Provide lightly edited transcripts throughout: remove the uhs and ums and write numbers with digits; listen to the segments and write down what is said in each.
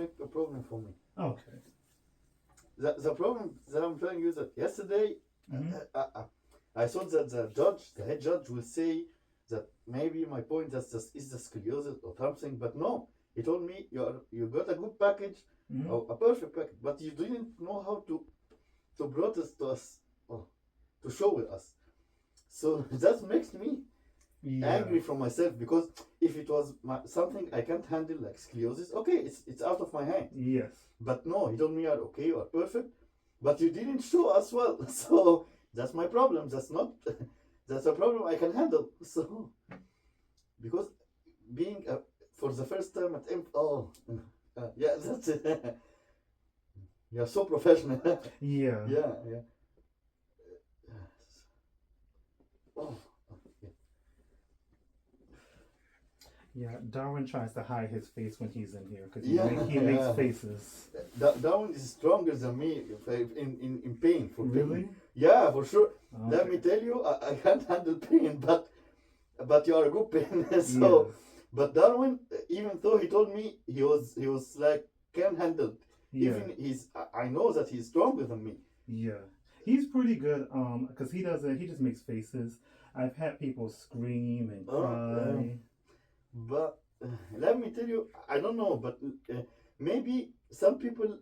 make a problem for me. Okay. The problem that I'm telling you is that yesterday Mm-hmm. I thought that the head judge, will say that maybe my point is the scoliosis or something, but no. He told me you got a good package, Mm-hmm. a perfect package, but you didn't know how to brought us to us, oh, to show it us. So that makes me angry from myself, because if it was something I can't handle like scoliosis, okay, it's out of my hand. Yes. But no, he told me you are okay, you are perfect, but you didn't show us well. So that's my problem. That's not that's a problem I can handle. So because being for the first time at yeah, that's it. You're so professional. Yeah. Yeah, yeah. Oh, yeah. Yeah. Darwin tries to hide his face when he's in here because he Yeah. makes faces. That one is stronger than me in pain. For Really? pain. Yeah, for sure. Okay. Let me tell you, I can't handle pain, but you are a good pain. So, Yes. but Darwin, even though he told me he was like can handle. Yeah. Even I know that he's stronger than me. Yeah. He's pretty good. Because he doesn't. He just makes faces. I've had people scream and cry. But let me tell you, I don't know, but maybe some people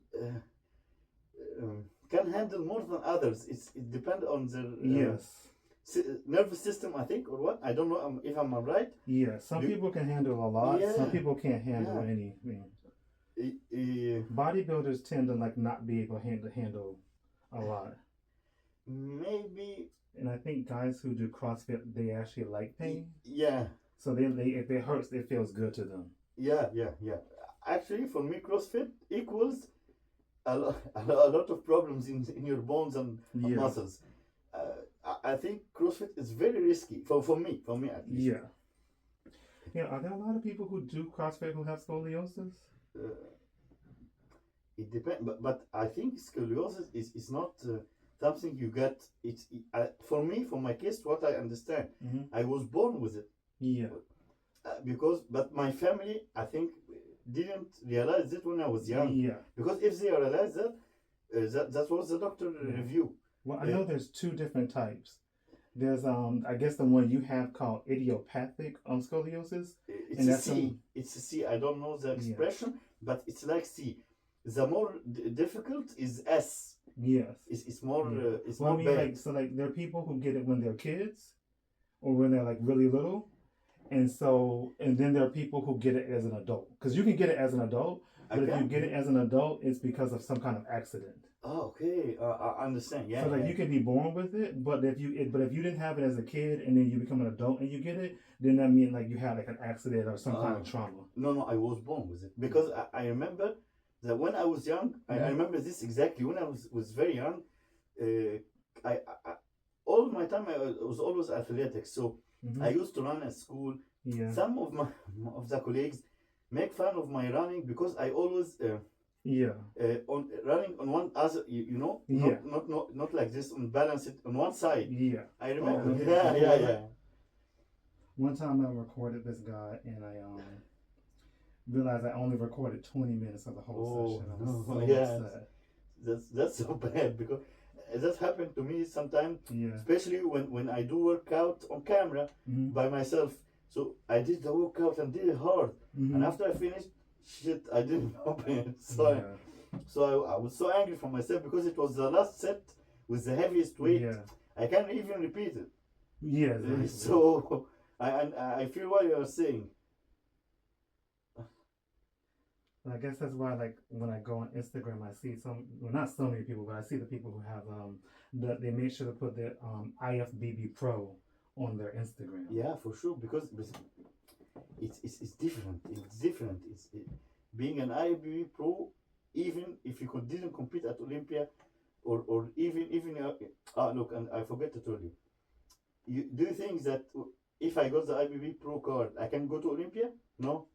can handle more than others. It depends on their Yes. nervous system, I think, or what. I don't know if I'm right. Yeah. Some people can handle a lot. Yeah. Some people can't handle Yeah. anything. Uh, Bodybuilders tend to like not be able to handle a lot. maybe. And I think guys who do CrossFit, they actually like pain. Yeah. So they if it hurts, it feels good to them. Yeah. Actually, for me, CrossFit equals a lot of problems in your bones and muscles. I think CrossFit is very risky for me at least. Yeah. Yeah. Are there a lot of people who do CrossFit who have scoliosis? It depends, but I think scoliosis is not something you get. For me, for my case, what I understand, I was born with it. Yeah. But my family, I think, didn't realize it when I was young. Yeah. Because if they realized that was the doctor review. Well, I know there's two different types. There's I guess the one you have called idiopathic scoliosis. It's a C. It's a C. I don't know the expression, but it's like C. The more difficult is S. Yes. It's more. It's well, more I mean, bad. like there are people who get it when they're kids, or when they're like really little, and then there are people who get it as an adult. Because you can get it as an adult, but if you get it as an adult, it's because of some kind of accident. Oh, okay. I understand. Yeah. So like you can be born with it, but if you didn't have it as a kid and then you become an adult and you get it, then that means like you had like an accident or some kind of trauma. No, I was born with it because I remember that when I was young, I remember this exactly. When I was very young, I all my time I was always athletic. So I used to run at school. Yeah. Some of the colleagues make fun of my running because I always on running on one other, not like this, on balance it on one side. Yeah. I remember. Oh, yeah. One time I recorded this guy and I realized I only recorded 20 minutes of the whole session. I was so upset. That's so bad because that happened to me sometimes. Yeah. Especially when I do workout on camera by myself. So I did the workout and did it hard, and after I finished, I didn't open it. So I was so angry for myself because it was the last set with the heaviest weight. Yeah. I can't even repeat it. Yeah. Exactly. So I feel what you are saying. I guess that's why, like, when I go on Instagram, I see not so many people, but I see the people who have they make sure to put the IFBB Pro on their Instagram. Yeah, for sure, because it's different. It's different. Being an IFBB Pro, even if you didn't compete at Olympia, or even look, and I forget to tell you. Do you think that if I got the IFBB Pro card, I can go to Olympia? No.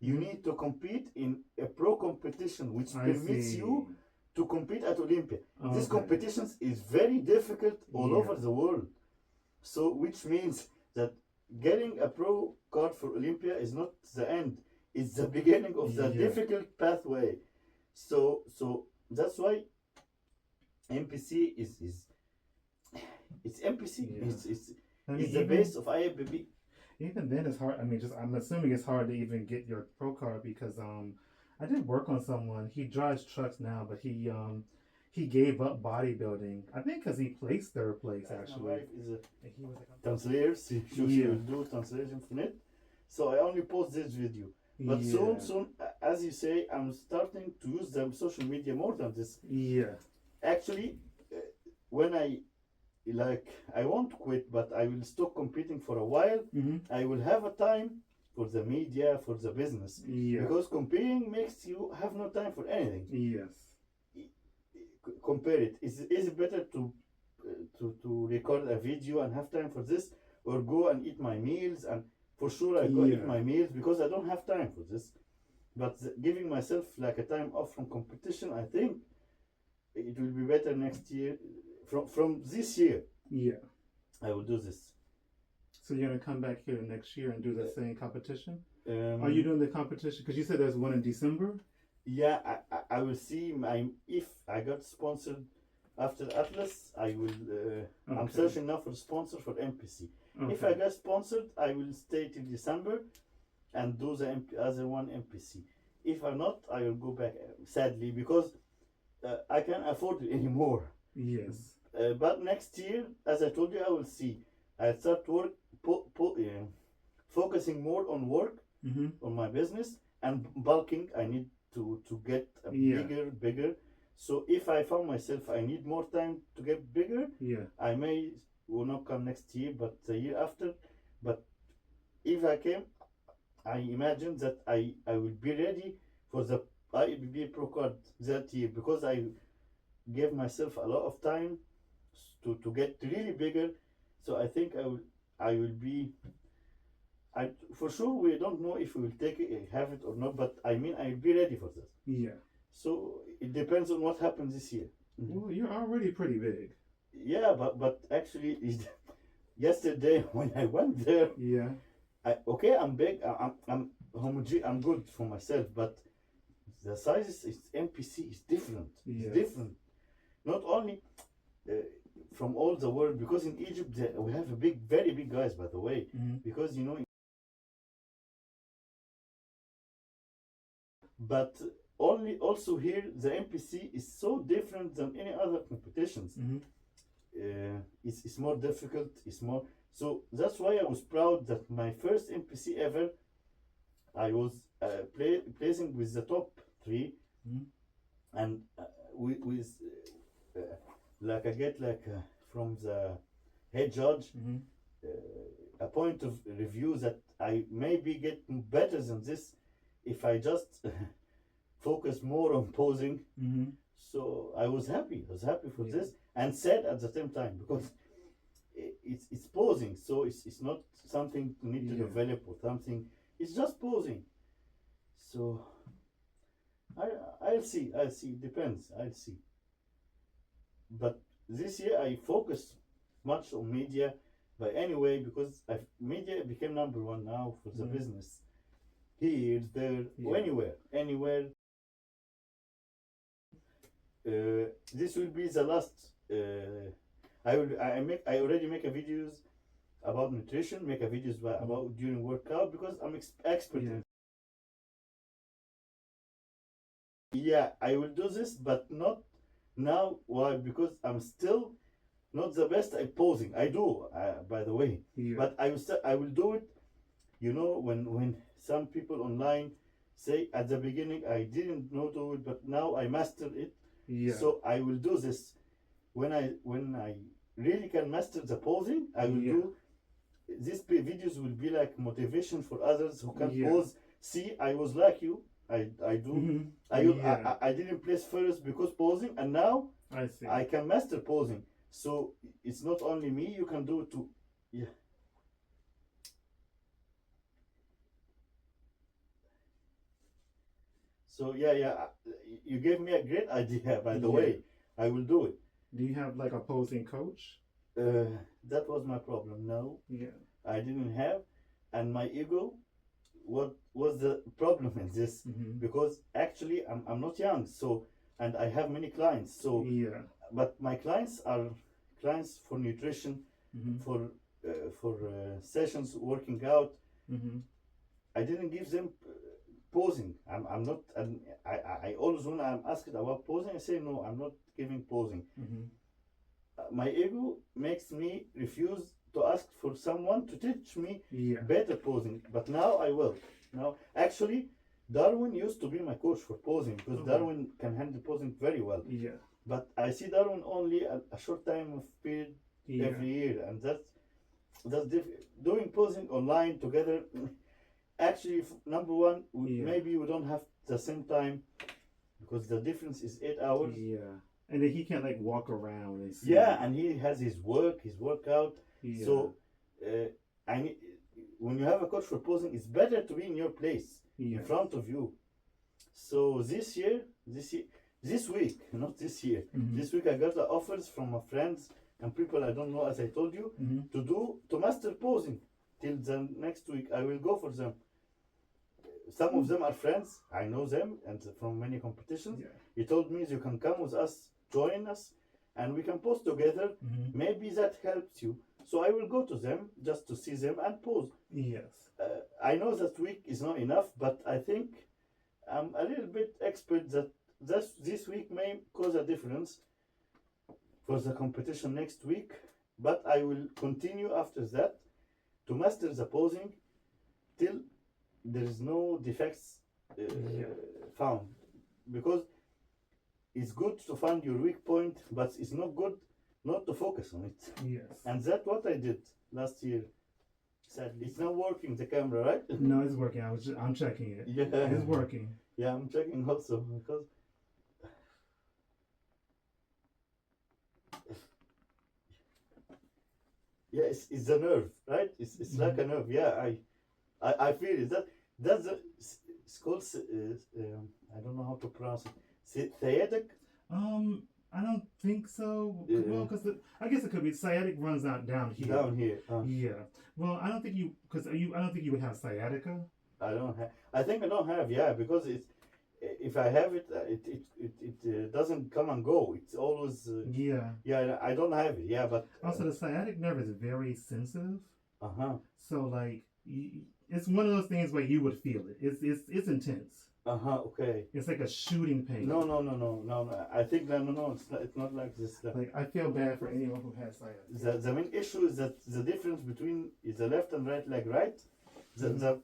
You need to compete in a pro competition, which permits you to compete at Olympia. Okay. This competition is very difficult all over the world. So, which means that getting a pro card for Olympia is not the end. It's the beginning of the Yeah. difficult pathway. So that's why MPC is it's MPC. Yeah. I mean, It's the base of IFBB. even then it's hard. I mean, just I'm assuming it's hard to even get your pro card because I did work on someone. He drives trucks now, but he gave up bodybuilding. I think because he placed third place actually. My wife is a And he was like, translators. She Yeah. will do translation from it. So I only post this video. But yeah. soon, as you say, I'm starting to use the social media more than this. Yeah. Actually, when I won't quit, but I will stop competing for a while. Mm-hmm. I will have a time for the media, for the business. Yeah. Because competing makes you have no time for anything. Yes. Compare it. Is it better to record a video and have time for this, or go and eat my meals? And for sure I go eat my meals because I don't have time for this. But giving myself like a time off from competition, I think it will be better next year. From this year, Yeah. I will do this. So you're gonna come back here next year and do the same competition? Um, Are you doing the competition? Because you said there's one in December. Yeah, I will see if I got sponsored after Atlas. I will. I'm searching now for a sponsor for MPC. Okay. If I get sponsored, I will stay till December and do the other one MPC. If I'm not, I will go back. Sadly, because I can't afford it anymore. Yes. But next year, as I told you, I will see. I start focusing more on work, Mm-hmm. on my business, and bulking. I need to get bigger. So if I found myself I need more time to get bigger, I will not come next year, but the year after. But if I came, I imagine that I will be ready for the IBB Pro card that year, because I gave myself a lot of time to get really bigger. So I think I will be. For sure, we don't know if we will have it or not, but I mean, I'll be ready for this. Yeah. So it depends on what happens this year. Well, you're already pretty big. Yeah, but actually, yesterday when I went there, I'm big. I'm good for myself, but the sizes is MPC is different. It's different. Not only from all the world, because in Egypt we have very big guys, by the way, because but also here the MPC is so different than any other competitions. It's more difficult. It's more, so that's why I was proud that my first MPC ever, I was placing with the top 3, and with like I get from the head judge a point of review that I maybe get better than this if I just focus more on posing. So I was happy for this, and sad at the same time, because it's posing, so it's not something you need to develop or something. It's just posing. So I'll see. It depends. I'll see. But this year I focus much on media, but anyway, because media became number 1 now for the business. Here, there, anywhere. This will be the last. I already make a videos about nutrition. Make a videos about during workout, because I'm expert. Yeah, I will do this, but not now. Why? Because I'm still not the best at posing. I do, by the way, but I will do it. You know, when some people online say at the beginning I didn't know do it, but now I mastered it. So I will do this. When I really can master the posing, I will do. These videos will be like motivation for others who can pose. See, I was like you. I do. I didn't place first because posing, and now I can master posing. So it's not only me. You can do it too. Yeah. So you gave me a great idea. By the way, I will do it. Do you have like a posing coach? That was my problem. No. I didn't have, and my ego. What was the problem in this? Mm-hmm. Because actually I'm not young, so, and I have many clients. So, Yeah. but my clients are clients for nutrition, Mm-hmm. for sessions, working out. Mm-hmm. I didn't give them posing. I'm not. I always, when I'm asked about posing, I say no. I'm not giving posing. Mm-hmm. My ego makes me refuse to ask for someone to teach me Yeah. better posing. But now I will. Now, actually, Darwin used to be my coach for posing because Okay. Darwin can handle posing very well. Yeah. But I see Darwin only a short time of period Yeah. every year, and that's doing posing online together. Actually, number one, Yeah. maybe we don't have the same time because the difference is 8 hours. Yeah. And then he can't like walk around and see. Yeah, and he has his workout. Yeah. So, I need, when you have a coach for posing, it's better to be in your place, Yeah. in front of you. So this week, not this year, Mm-hmm. this week I got the offers from my friends and people I don't know, as I told you, Mm-hmm. to master posing. Till the next week, I will go for them. Some of them are friends, I know them, and from many competitions. Yeah. He told me you can come with us, join us, and we can pose together. Mm-hmm. Maybe that helps you. So I will go to them just to see them and pose. Yes. I know that week is not enough, but I think I'm a little bit expert that this week may cause a difference for the competition next week. But I will continue after that to master the posing till there is no defects found, because it's good to find your weak point, but it's not good not to focus on it. Yes. And that's what I did last year. Sadly, it's not working, the camera, right? No, it's working. I'm checking it. Yeah, It's working. Yeah, I'm checking also because yeah, it's a nerve, right? It's like a nerve. Yeah, I feel it. That's it's called I don't know how to pronounce it. Sciatic. I don't think so. Yeah. Well, because I guess it could be sciatic runs out down here. Down here. Yeah. Well, I don't think you I don't think you would have sciatica. I don't have. I think I don't have. Yeah, because it's if I have it, it doesn't come and go. It's always. Yeah. Yeah, I don't have it. Yeah, but Also, the sciatic nerve is very sensitive. So like, it's one of those things where you would feel it. It's intense. Okay. It's like a shooting pain. No. I think no. It's not like this. Like, I feel bad for anyone who has sciatica. The main issue is that the difference between is the left and right leg, right? The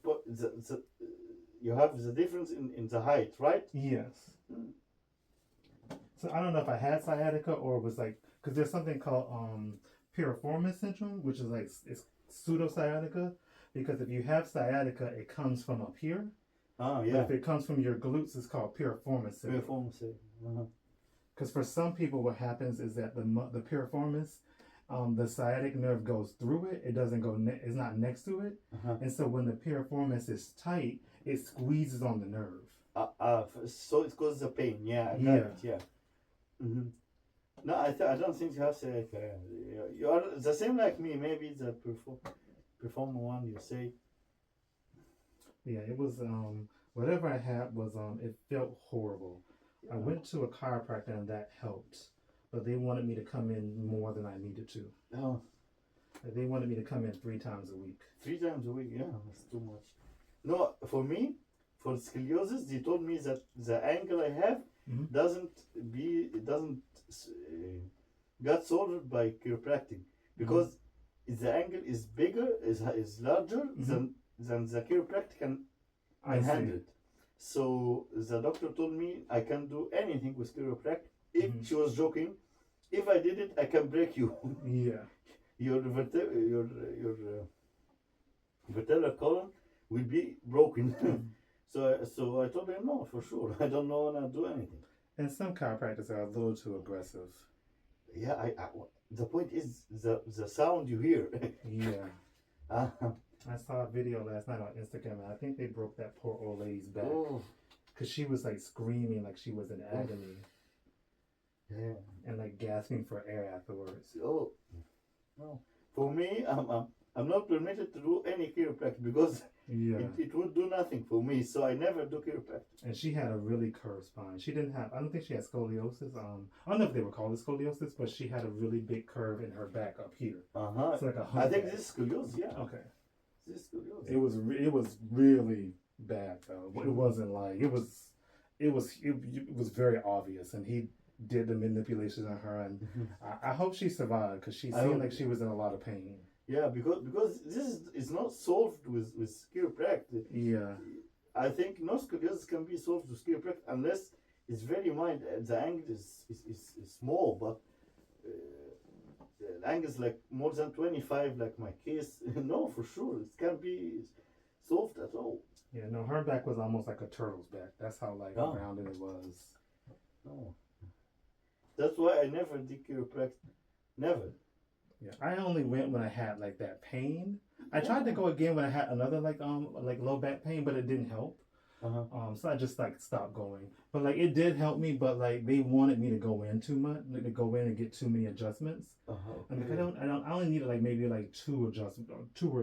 you have the difference in the height, right? Yes. So I don't know if I had sciatica or it was like, because there's something called piriformis syndrome, which is like it's pseudo sciatica. Because if you have sciatica, it comes from up here. Yeah. But if it comes from your glutes, it's called piriformis syndrome. Piriformis. Because for some people, what happens is that the piriformis, the sciatic nerve goes through it. It doesn't go. It's not next to it. And so when the piriformis is tight, it squeezes on the nerve. So it causes the pain. Yeah. I got it, yeah. Mm-hmm. No, I don't think you have sciatica. You are the same like me. Maybe the perform one you say. Yeah, it was whatever I had was it felt horrible. I went to a chiropractor and that helped, but they wanted me to come in more than I needed to. Oh. They wanted me to come in 3 times a week. 3 times a week, yeah, that's too much. No, for me, for scoliosis, they told me that the angle I have doesn't got solved by chiropractic, because the angle is bigger, is larger than the chiropractic can handle it. So the doctor told me I can do anything with chiropractic. If she was joking, if I did it, I can break you. Yeah. Your vertebral column will be broken. So I told him no, for sure. I don't know when I do anything. And some chiropractors are a little too aggressive. Yeah, the point is the sound you hear. Yeah. I saw a video last night on Instagram, and I think they broke that poor old lady's back. Because she was like screaming like she was in agony. Yeah. And like gasping for air afterwards. No. For me, I'm not permitted to do any chiropractic because Yeah. it would do nothing for me. So I never do chiropractic. And she had a really curved spine. She didn't have, I don't think she had scoliosis. I don't know if they would call it scoliosis, but she had a really big curve in her back up here. It's like a I think humpback. this is scoliosis. Yeah. Okay. This is scoliosis. It was really bad though. It wasn't like it was very obvious, and he did the manipulations on her, and I hope she survived because she seemed like she was in a lot of pain. Yeah, because this is not solved with chiropractic. Yeah. I think no scoliosis can be solved with chiropractic unless it's very mild. The angle is small, but the angle is like more than 25, like my case. No, for sure, it can't be solved at all. Yeah, no, her back was almost like a turtle's back. That's how like rounded it was. No. That's why I never did chiropractic. Never. Yeah, I only went when I had like that pain. I tried to go again when I had another like low back pain, but it didn't help. So I just like stopped going. But like it did help me, but like they wanted me to go in too much, like, to go in and get too many adjustments. And like, I only needed like maybe like 2 or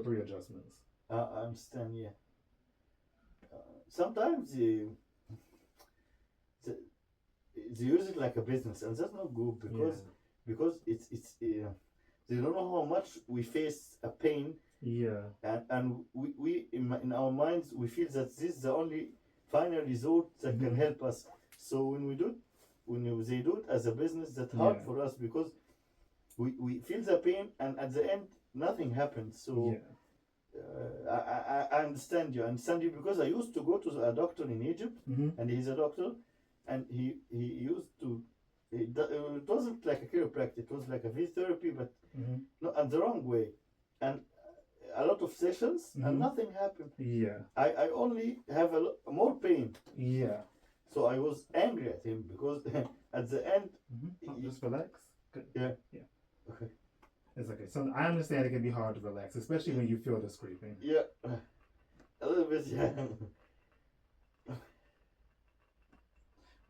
3 adjustments. I understand. Yeah. Sometimes they use it like a business, and that's not good because it's they don't know how much we face a pain. Yeah. And we in our minds we feel that this is the only final result that can help us. So when they do it as a business, that's hard for us because we feel the pain, and at the end nothing happens. So I understand you. I understand you because I used to go to a doctor in Egypt, and he's a doctor, and he used to. It wasn't like a chiropractic. It was like a physiotherapy, but no, and the wrong way, and a lot of sessions, and nothing happened. Yeah. I only have more pain. Yeah. So I was angry at him because at the end. Just relax. Good. Yeah. Yeah. Okay. It's okay. So I understand it can be hard to relax, especially when you feel the scraping. Yeah. A little bit, yeah.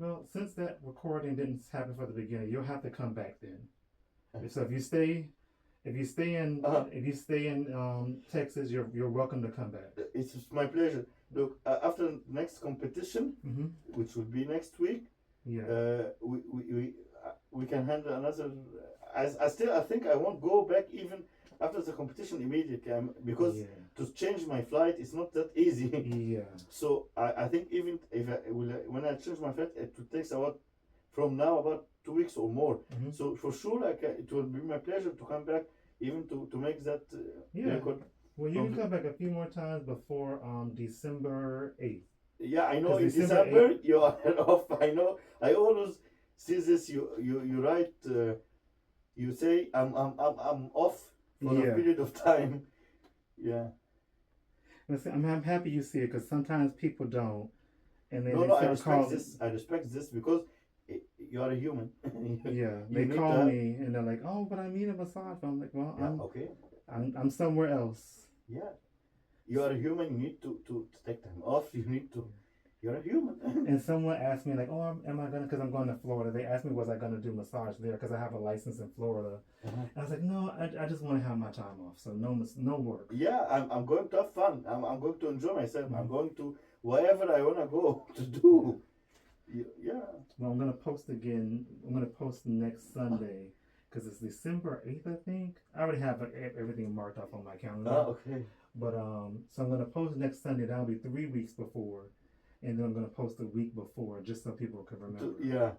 Well, since that recording didn't happen for the beginning, you'll have to come back then. So if you stay in Texas, you're welcome to come back. It's my pleasure. Look, after next competition, which will be next week, we can handle another. I think I won't go back even after the competition immediately because to change my flight is not that easy. Yeah. So I think even if when I change my flight, it will take about 2 weeks or more. So for sure, it will be my pleasure to come back even to make that record. Well, you can come back a few more times before December 8th. Yeah, I know. In December you are off. I know. I always see this. You write. You say I'm off for a period of time. Yeah. Listen, I'm happy you see it because sometimes people don't, and then I respect this. I respect this because you are a human. They call me and they're like, "Oh, but I need a massage." I'm like, "Well, I'm somewhere else." Yeah, you are a human. You need to take time off. You need to. You're a human. And someone asked me like, "Oh, am I gonna?" Because I'm going to Florida. They asked me, "Was I gonna do massage there?" Because I have a license in Florida. And I was like, "No, I just want to have my time off. So no work." Yeah, I'm going to have fun. I'm going to enjoy myself. I'm going to wherever I wanna go to do. Yeah. Well, I'm gonna post again. I'm gonna post next Sunday because it's December 8th, I think. I already have everything marked off on my calendar. Okay. But so I'm gonna post next Sunday. That'll be 3 weeks before. And then I'm going to post a week before just so people can remember. Yeah.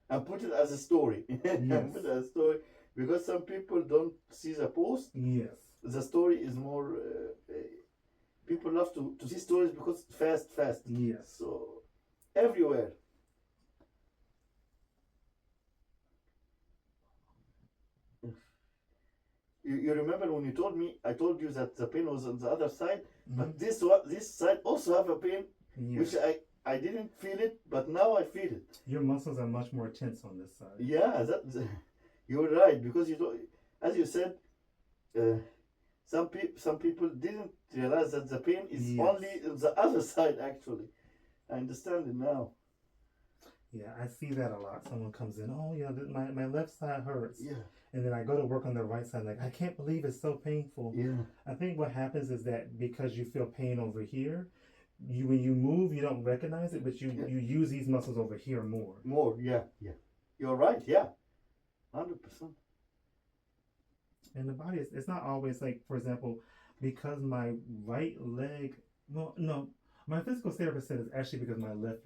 And put it as a story. Put it as a story. Because some people don't see the post. Yes. The story is more... people love to see stories because fast. Yes. So, everywhere. You remember when you told me, I told you that the pain was on the other side, but this side also have a pain. Which I didn't feel it, but now I feel it. Your muscles are much more tense on this side. Yeah, you're right because as you said, some people didn't realize that the pain is only on the other side. Actually, I understand it now. Yeah, I see that a lot. Someone comes in, oh yeah, my left side hurts. Yeah, And then I go to work on the right side, like I can't believe it's so painful. yeah, I think what happens is that because you feel pain over here, you when you move, you don't recognize it, but yeah. you use these muscles over here more. More, yeah, yeah. You're right, yeah. 100%. And the body is it's not always like, for example, because my right leg. Well, no, my physical therapist said it's actually because my left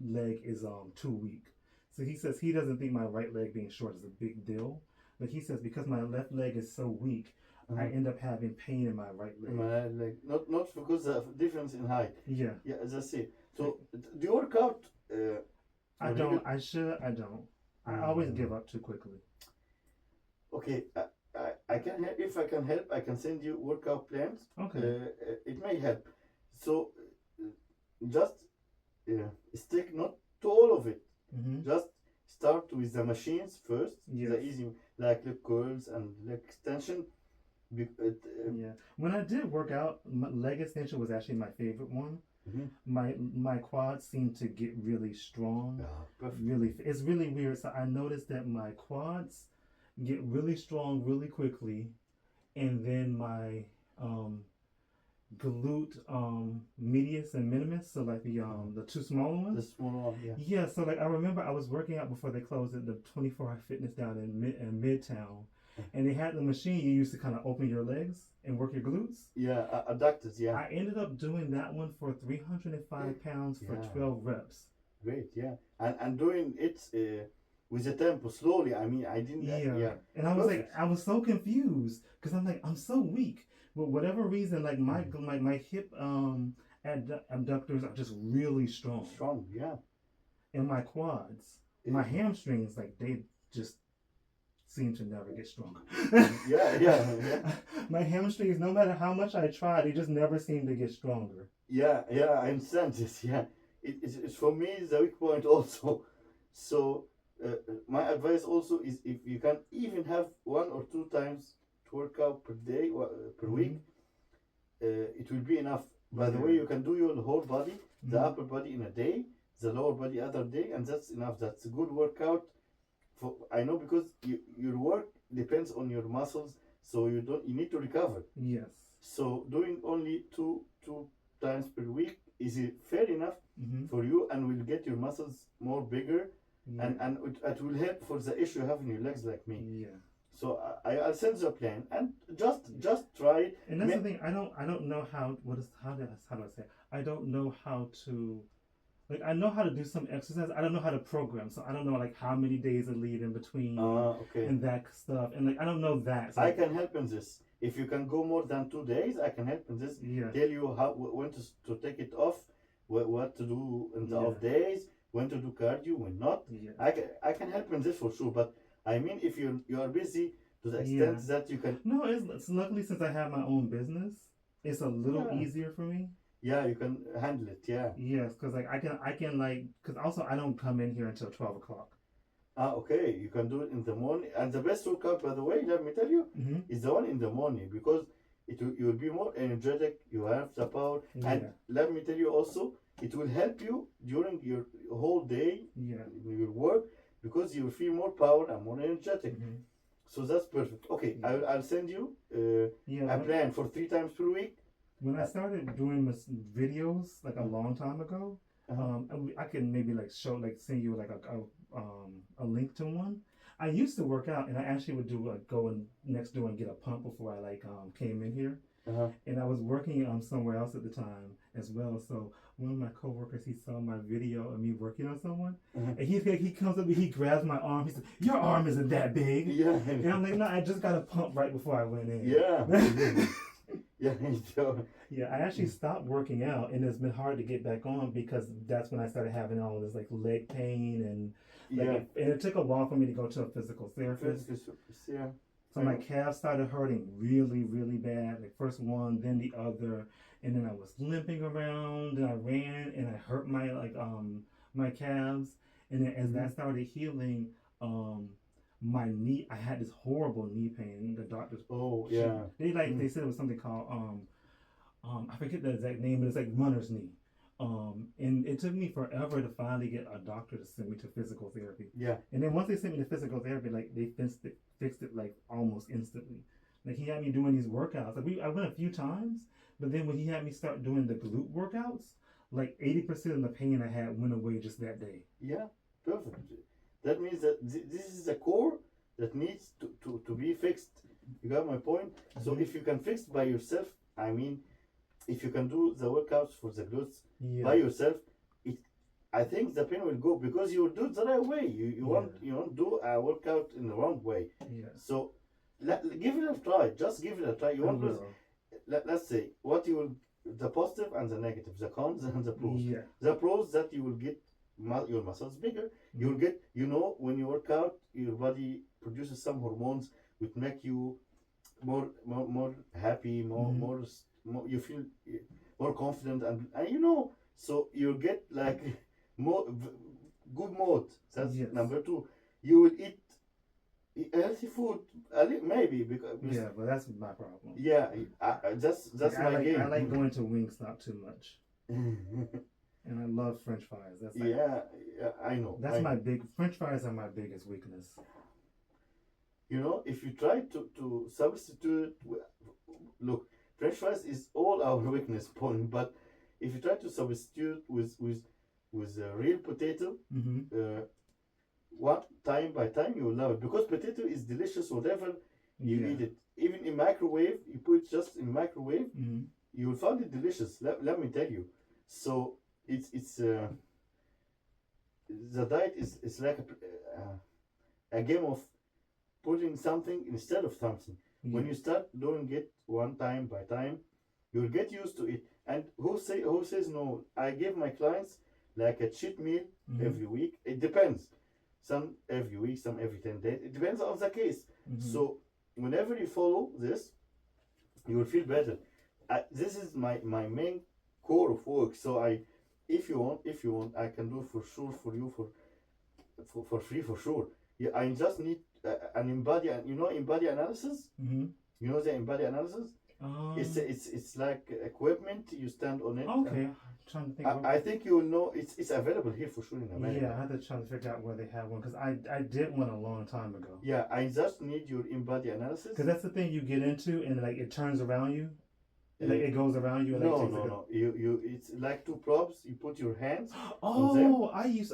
leg is too weak. So he says he doesn't think my right leg being short is a big deal, but he says because my left leg is so weak, I end up having pain in my right leg. My leg, not because of difference in height. Yeah. Yeah, as I say. So, do you work out? I don't. I should. I don't. I always give up too quickly. Okay, I can help. If I can help, I can send you workout plans. Okay. It may help. So, just stick not to all of it. Just start with the machines first. Yes. The easy, like leg curls and leg extension. Yeah. When I did work out, leg extension was actually my favorite one. My quads seem to get really strong. Really, it's really weird. So I noticed that my quads get really strong really quickly, and then my glute medius and minimus, so like the two smaller ones. The smaller one, yeah. Yeah, so like I remember I was working out before they closed at the 24-hour fitness down in Midtown, and they had the machine you used to kind of open your legs and work your glutes. Yeah, adductors, yeah. I ended up doing that one for 305 pounds for 12 reps. Great, yeah. And doing it with the tempo slowly. I mean, I didn't. Yeah. And I was like, I was so confused because I'm like, I'm so weak. But whatever reason, like my hip abductors are just really strong. Strong, yeah. And my quads, my hamstrings, like they just seem to never get stronger. yeah. My hamstrings, no matter how much I try, they just never seem to get stronger. Yeah, I understand this. Yeah, it's for me the weak point also. So my advice also is if you can even have 1 or 2 times to work out per day per week, it will be enough. By the way, you can do your whole body, the upper body in a day, the lower body other day, and that's enough. That's a good workout. I know because your work depends on your muscles, so you need to recover. Yes. So doing only two times per week is fair enough for you, and will get your muscles more bigger, and it will help for the issue you have in your legs like me. Yeah. So I'll send you a plan and just try. And that's the thing. I don't know how do I say it? I don't know how to. Like I know how to do some exercise. I don't know how to program, so I don't know like how many days to leave in between and that stuff. And like I don't know that. So I can help in this. If you can go more than 2 days, I can help in this. Yeah. Tell you when to take it off, what to do in the off days, when to do cardio, when not. Yeah. I can help in this for sure. But I mean, if you are busy to the extent that you can. No, it's luckily since I have my own business, it's a little easier for me. Yeah, you can handle it. Yeah. Yes, because like I can like because also I don't come in here until 12 o'clock. Okay. You can do it in the morning, and the best workout, by the way, let me tell you, is the one in the morning because you will be more energetic. You have the power, and let me tell you also, it will help you during your whole day. Yeah. Your work because you will feel more power and more energetic. So that's perfect. Okay, I'll send you a plan for 3 times per week. When I started doing videos like a long time ago, I can maybe like send you like a link to one. I used to work out and I actually would go in next door and get a pump before I came in here. And I was working somewhere else at the time as well. So one of my coworkers, he saw my video of me working on someone, and he comes up and he grabs my arm. He says, "Your arm isn't that big." Yeah. And I'm like, "No, I just got a pump right before I went in." Yeah. Yeah, I actually stopped working out, and it's been hard to get back on because that's when I started having all this like leg pain and and it took a while for me to go to a physical therapist. Yeah. So my calves started hurting really, really bad. Like first one, then the other, and then I was limping around, and I ran, and I hurt my my calves, and then as that started healing, my knee, I had this horrible knee pain. The doctors, they said it was something called I forget the exact name, but it's like runner's knee. And it took me forever to finally get a doctor to send me to physical therapy. Yeah. And then once they sent me to physical therapy, like they fixed it like almost instantly. Like he had me doing these workouts. Like I went a few times, but then when he had me start doing the glute workouts, like 80% of the pain I had went away just that day. Yeah, perfect. That means that this is a core that needs to be fixed. You got my point? So if you can fix by yourself, I mean, if you can do the workouts for the glutes by yourself, I think the pain will go because you will do it the right way. You won't do a workout in the wrong way. Yeah. So give it a try. Just give it a try. You won't lose. Let's say what you will, the positive and the negative, the cons and the pros. Yeah. The pros that you will get your muscles bigger. You will get, when you work out, your body produces some hormones which make you more happy, more you feel more confident, and so you'll get like more good mood. That's number two. You will eat healthy food, maybe because but that's my problem. Yeah, that's my game. I like going to Wingstop too much, and I love French fries. That's like, I know. That's French fries are my biggest weakness. If you try to substitute, look, French fries is all our weakness point. But if you try to substitute with a real potato, one time by time you will love it because potato is delicious. Whatever you eat it, even in microwave, you put it just in microwave, you will find it delicious. Let me tell you. So it's the diet is like a game of putting something instead of something. When you start doing it one time by time, you'll get used to it. And who says no? I give my clients like a cheat meal every week. It depends. Some every week, some every 10 days. It depends on the case. So whenever you follow this, you will feel better. This is my main core of work. So if you want, I can do for sure for you for free for sure. Yeah, I just need an embody, embody analysis. You know the embody analysis. It's like equipment. You stand on it. Okay, I'm trying to think. I think you will know. It's available here for sure in America. Yeah, I had to try to figure out where they have one because I did one a long time ago. Yeah, I just need your embody analysis. Because that's the thing you get into, and like it turns around you. Like it goes around you. And No. You. It's like two props. You put your hands. Oh, on them,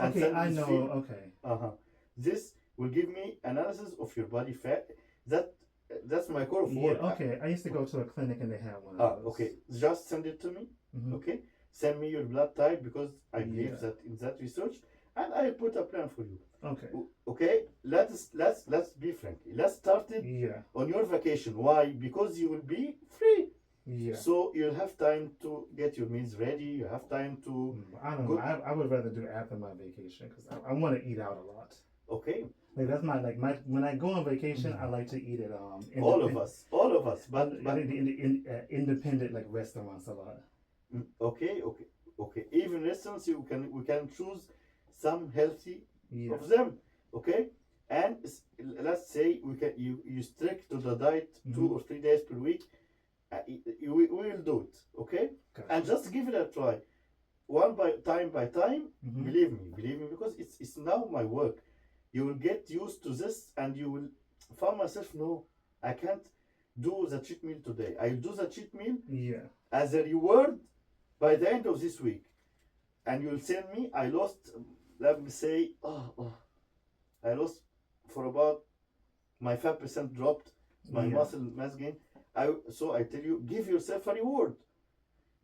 Okay, I know. Feel. Okay. This will give me analysis of your body fat. That's my core of work. Yeah, okay. I used to go to a clinic and they had one of those. Okay. Just send it to me. Okay. Send me your blood type because I believe that in that research, and I put a plan for you. Okay. Okay. Let's be frank. Let's start it on your vacation. Why? Because you will be free. Yeah. So you'll have time to get your meals ready. You have time to. I don't know. I would rather do it after my vacation because I want to eat out a lot. Okay. Like that's my when I go on vacation, I like to eat at all of us, but in independent like restaurants a lot. Okay. Even restaurants, we can choose some healthy of them. Okay, and let's say you stick to the diet 2 or 3 days per week. We will do it. Okay, gotcha. And just give it a try, by time. Believe me, because it's now my work. You will get used to this, and you will find myself. No, I can't do the cheat meal today. I'll do the cheat meal as a reward by the end of this week, and you'll send me. I lost. Let me say, I lost for about my 5% dropped. My muscle mass gain. So I tell you, give yourself a reward.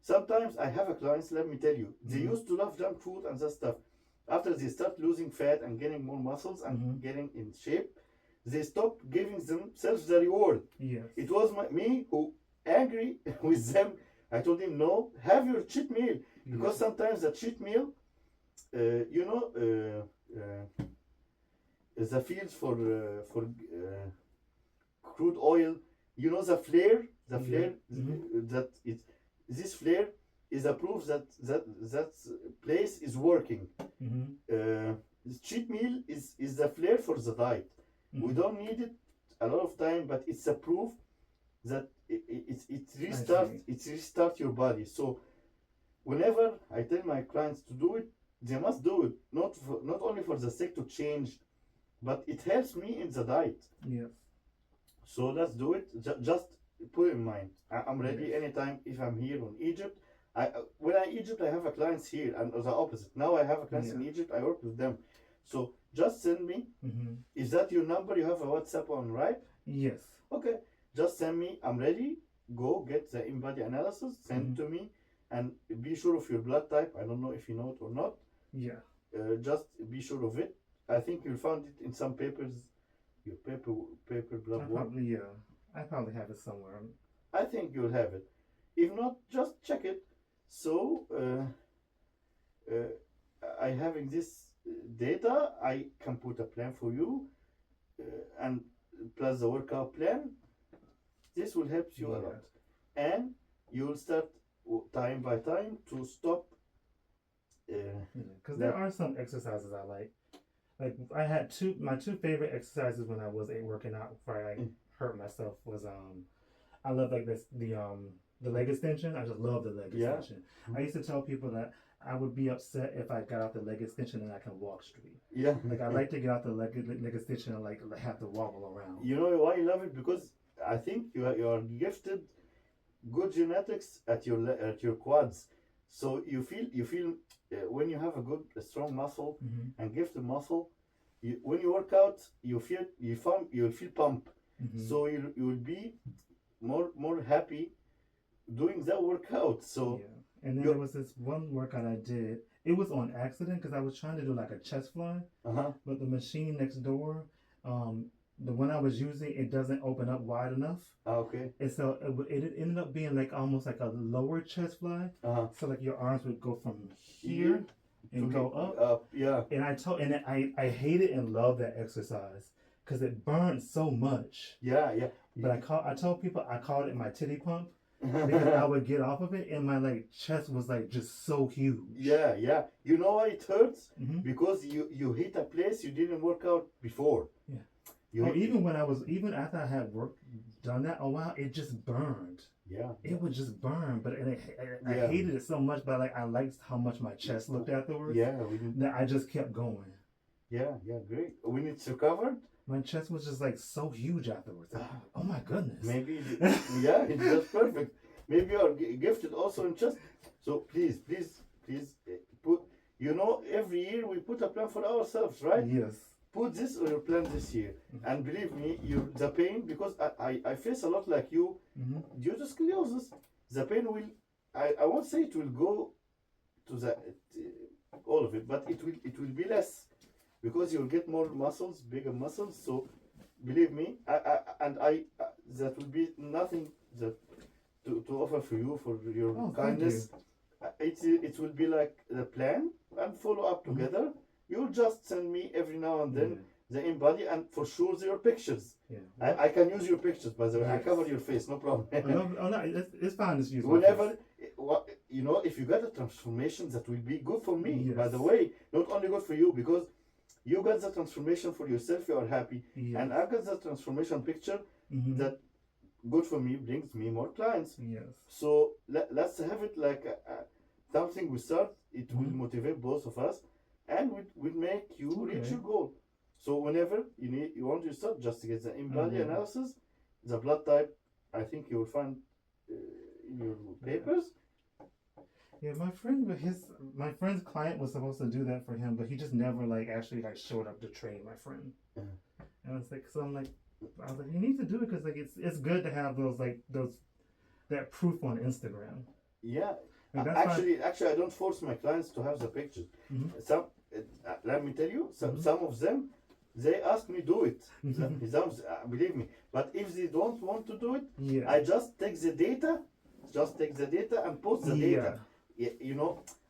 Sometimes I have a clients. Let me tell you, they used to love junk food and that stuff. After they start losing fat and getting more muscles and getting in shape, they stop giving themselves the reward. Yes. It was me who angry with them. I told him, no, have your cheat meal. Because sometimes the cheat meal, the fields for crude oil, the flare, that this flare is a proof that place is working. The cheat meal is the flair for the diet. We don't need it a lot of time, but it's a proof that it restart your body. So whenever I tell my clients to do it, they must do it. Not only for the sake to change, but it helps me in the diet. Yes. So let's do it. Just put in mind, I'm ready Yes. anytime if I'm here in Egypt. When I Egypt, I have a clients here, and the opposite. Now I have a clients in Yeah. Egypt. I work with them. So just send me. Mm-hmm. Is that your number? You have a WhatsApp on, right? Yes. Okay. Just send me. I'm ready. Go get the in-body analysis. Send Mm-hmm. to me, and be sure of your blood type. I don't know if you know it or not. Yeah. Just be sure of it. I think you'll find it in some papers. Your paper blood work. I probably have it somewhere. I think you'll have it. If not, just check it. So, I having this data, I can put a plan for you, and plus the workout plan. This will help you a Yeah. lot, and you will start time by time to stop. Because there are some exercises I like. Like I had my two favorite exercises when I was working out before I hurt myself was I love like the leg extension. I just love the leg Yeah. extension. I used to tell people that I would be upset if I got out the leg extension and I can walk straight. Yeah. Like I like to get out the leg extension and like have to wobble around. You know why you love it? Because I think you are gifted good genetics at your quads, so you feel when you have a strong muscle Mm-hmm. and gifted muscle, when you work out you'll feel pump. Mm-hmm. So you will be more happy doing that workout. So yeah. And then there was this one workout I did. It was on accident because I was trying to do like a chest fly, but the machine next door, the one I was using, it doesn't open up wide enough. Okay. And so it ended up being like almost like a lower chest fly. So like your arms would go from here and go up. Yeah. And I hated and loved that exercise because it burned so much. Yeah. But I told people I called it my titty pump because I would get off of it and my like chest was like just so huge. Yeah. You know why it hurts? Mm-hmm. Because you hit a place you didn't work out before. Yeah. Even after I had done that a while, it just burned. Yeah. It would just burn, but I hated it so much. But like I liked how much my chest looked afterwards. Yeah. That I just kept going. Yeah. Great. When it's recovered, my chest was just like so huge afterwards. Like, oh my goodness. Maybe it's just perfect. Maybe you are gifted also in chest. So please put. Every year we put a plan for ourselves, right? Yes. Put this on your plan this year, and believe me, the pain, because I face a lot like you, due to scoliosis. The pain will, I won't say it will go to the all of it, but it will be less, because you'll get more muscles, bigger muscles. So believe me, that will be nothing that to offer for you for your kindness. It will be like the plan and follow up together. You'll just send me every now and then the in-body, and for sure your pictures. Yeah. I can use your pictures, by the way. Yes. I cover your face, no problem. No, it's fine. Just use whenever, if you got a transformation, that will be good for me. Yes. By the way, not only good for you, because you got the transformation for yourself, you are happy. Yes. And I got the transformation picture that good for me, brings me more clients. Yes. So let's have it like something we start. It will motivate both of us, and will make you reach your goal. So whenever you want to start, just to get the in-body analysis, the blood type, I think you will find in your papers. Yeah, my friend's client was supposed to do that for him, but he just never actually showed up to train my friend. Yeah. And it's like, so I was like, you need to do it because it's good to have that proof on Instagram. Yeah. Actually, I don't force my clients to have the pictures. Some, let me tell you, some of them, they ask me do it. Believe me. But if they don't want to do it, I just take the data, and post the data.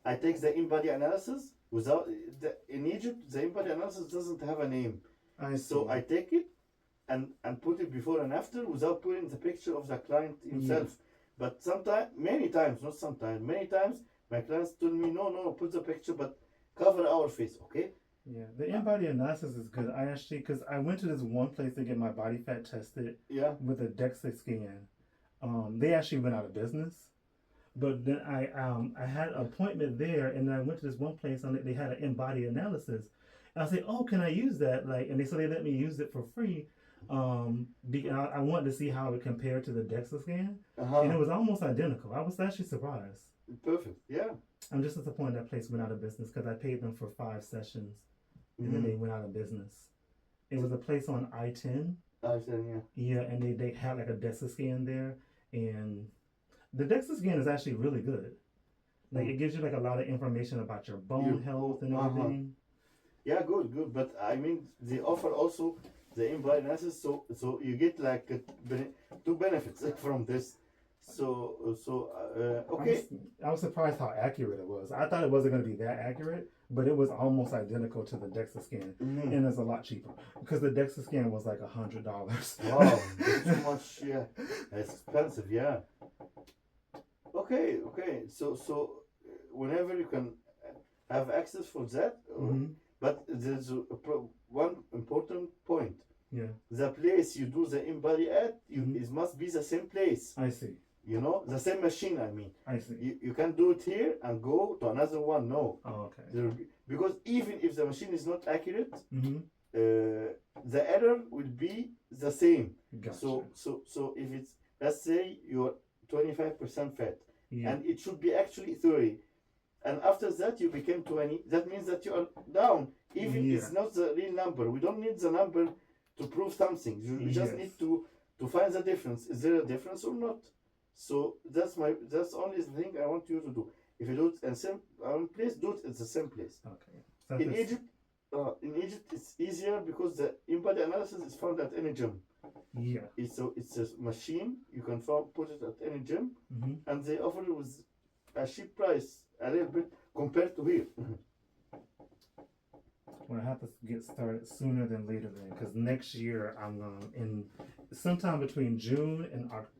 I take the in-body analysis in Egypt, the in-body analysis doesn't have a name. So I take it and put it before and after without putting the picture of the client himself. But many times, my clients told me, no, put the picture, but cover our face, okay? Yeah, the in-body analysis is good. Because I went to this one place to get my body fat tested with a DEXA scan. They actually went out of business. But then I had an appointment there, and I went to this one place and they had an in-body analysis. And I said, "Oh, can I use that?" Like, and they said they let me use it for free. I wanted to see how it compared to the DEXA scan, and it was almost identical. I was actually surprised. Perfect. Yeah. I'm just disappointed that place went out of business because I paid them for 5 sessions, and then they went out of business. It was a place on I-10. I-10, yeah. Yeah, and they had like a DEXA scan there, and the DEXA scan is actually really good. Like it gives you like a lot of information about your bone health and everything. Yeah, good. But I mean, they offer also the in-body analysis, so you get like two benefits from this. Okay. I was surprised how accurate it was. I thought it wasn't going to be that accurate, but it was almost identical to the DEXA scan, and it's a lot cheaper because the DEXA scan was like $100. Wow, that's too much. Yeah, it's expensive. Yeah. Okay. So whenever you can have access for that, but there's one important point. Yeah. The place you do the in-body at, it must be the same place. I see. You know, the same machine. I mean. I see. You can't do it here and go to another one. No. Oh, okay. Because even if the machine is not accurate, the error will be the same. Gotcha. So if it's, let's say you're 25% fat, yeah. and it should be actually 30, and after that you became 20, that means that you are down. Even it's not the real number. We don't need the number to prove something. We just need to find the difference. Is there a difference or not? So that's the only thing I want you to do. If you do it in same place, do it at the same place. Okay. So in Egypt, it's easier because the in-body analysis is found at any gym. Yeah. It's a machine you can put it at any gym, and they offer it with a cheap price, a little bit compared to here. Well, I have to get started sooner than later then, because next year I'm in sometime between June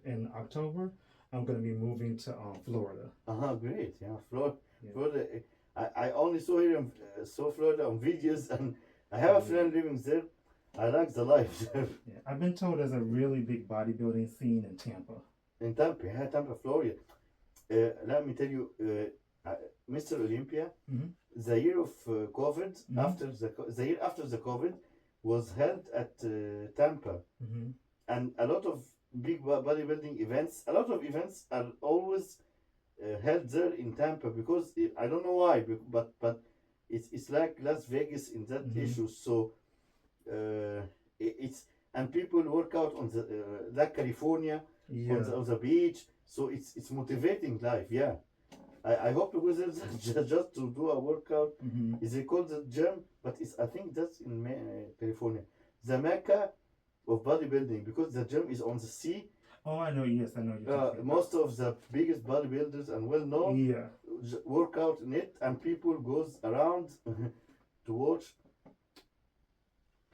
and October, I'm going to be moving to Florida. Great. Yeah, Florida. Yeah. Florida. I only saw here saw Florida on videos, and I have a friend living there. I like the life there. Yeah, I've been told there's a really big bodybuilding scene in Tampa. In Tampa, yeah, Tampa, Florida. Let me tell you, Mr. Olympia, the year of COVID, after the year after the COVID, was held at Tampa, and a lot of big bodybuilding events. A lot of events are always held there in Tampa because I don't know why, but it's like Las Vegas in that issue. So it's and people work out on the like California on the beach. So it's motivating life. Yeah. I hope to go there just to do a workout. Is it called the gym? But I think that's in California. The Mecca of bodybuilding, because the gym is on the sea. Oh, I know. Yes, I know. Most of the biggest bodybuilders and well-known work out in it, and people goes around to watch.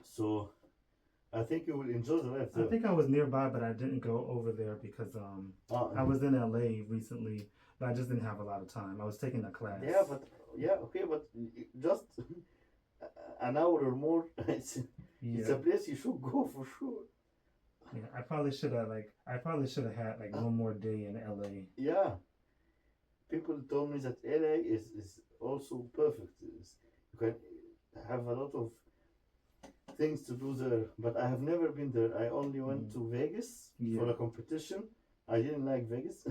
So I think you will enjoy the life there. I think I was nearby, but I didn't go over there because I was in LA recently. But I just didn't have a lot of time. I was taking a class. But just an hour or more. It's a place you should go for sure. Yeah, I probably should have had like one more day in LA. Yeah, people told me that LA is also perfect. You can have a lot of things to do there, but I have never been there. I only went to Vegas for a competition. I didn't like Vegas.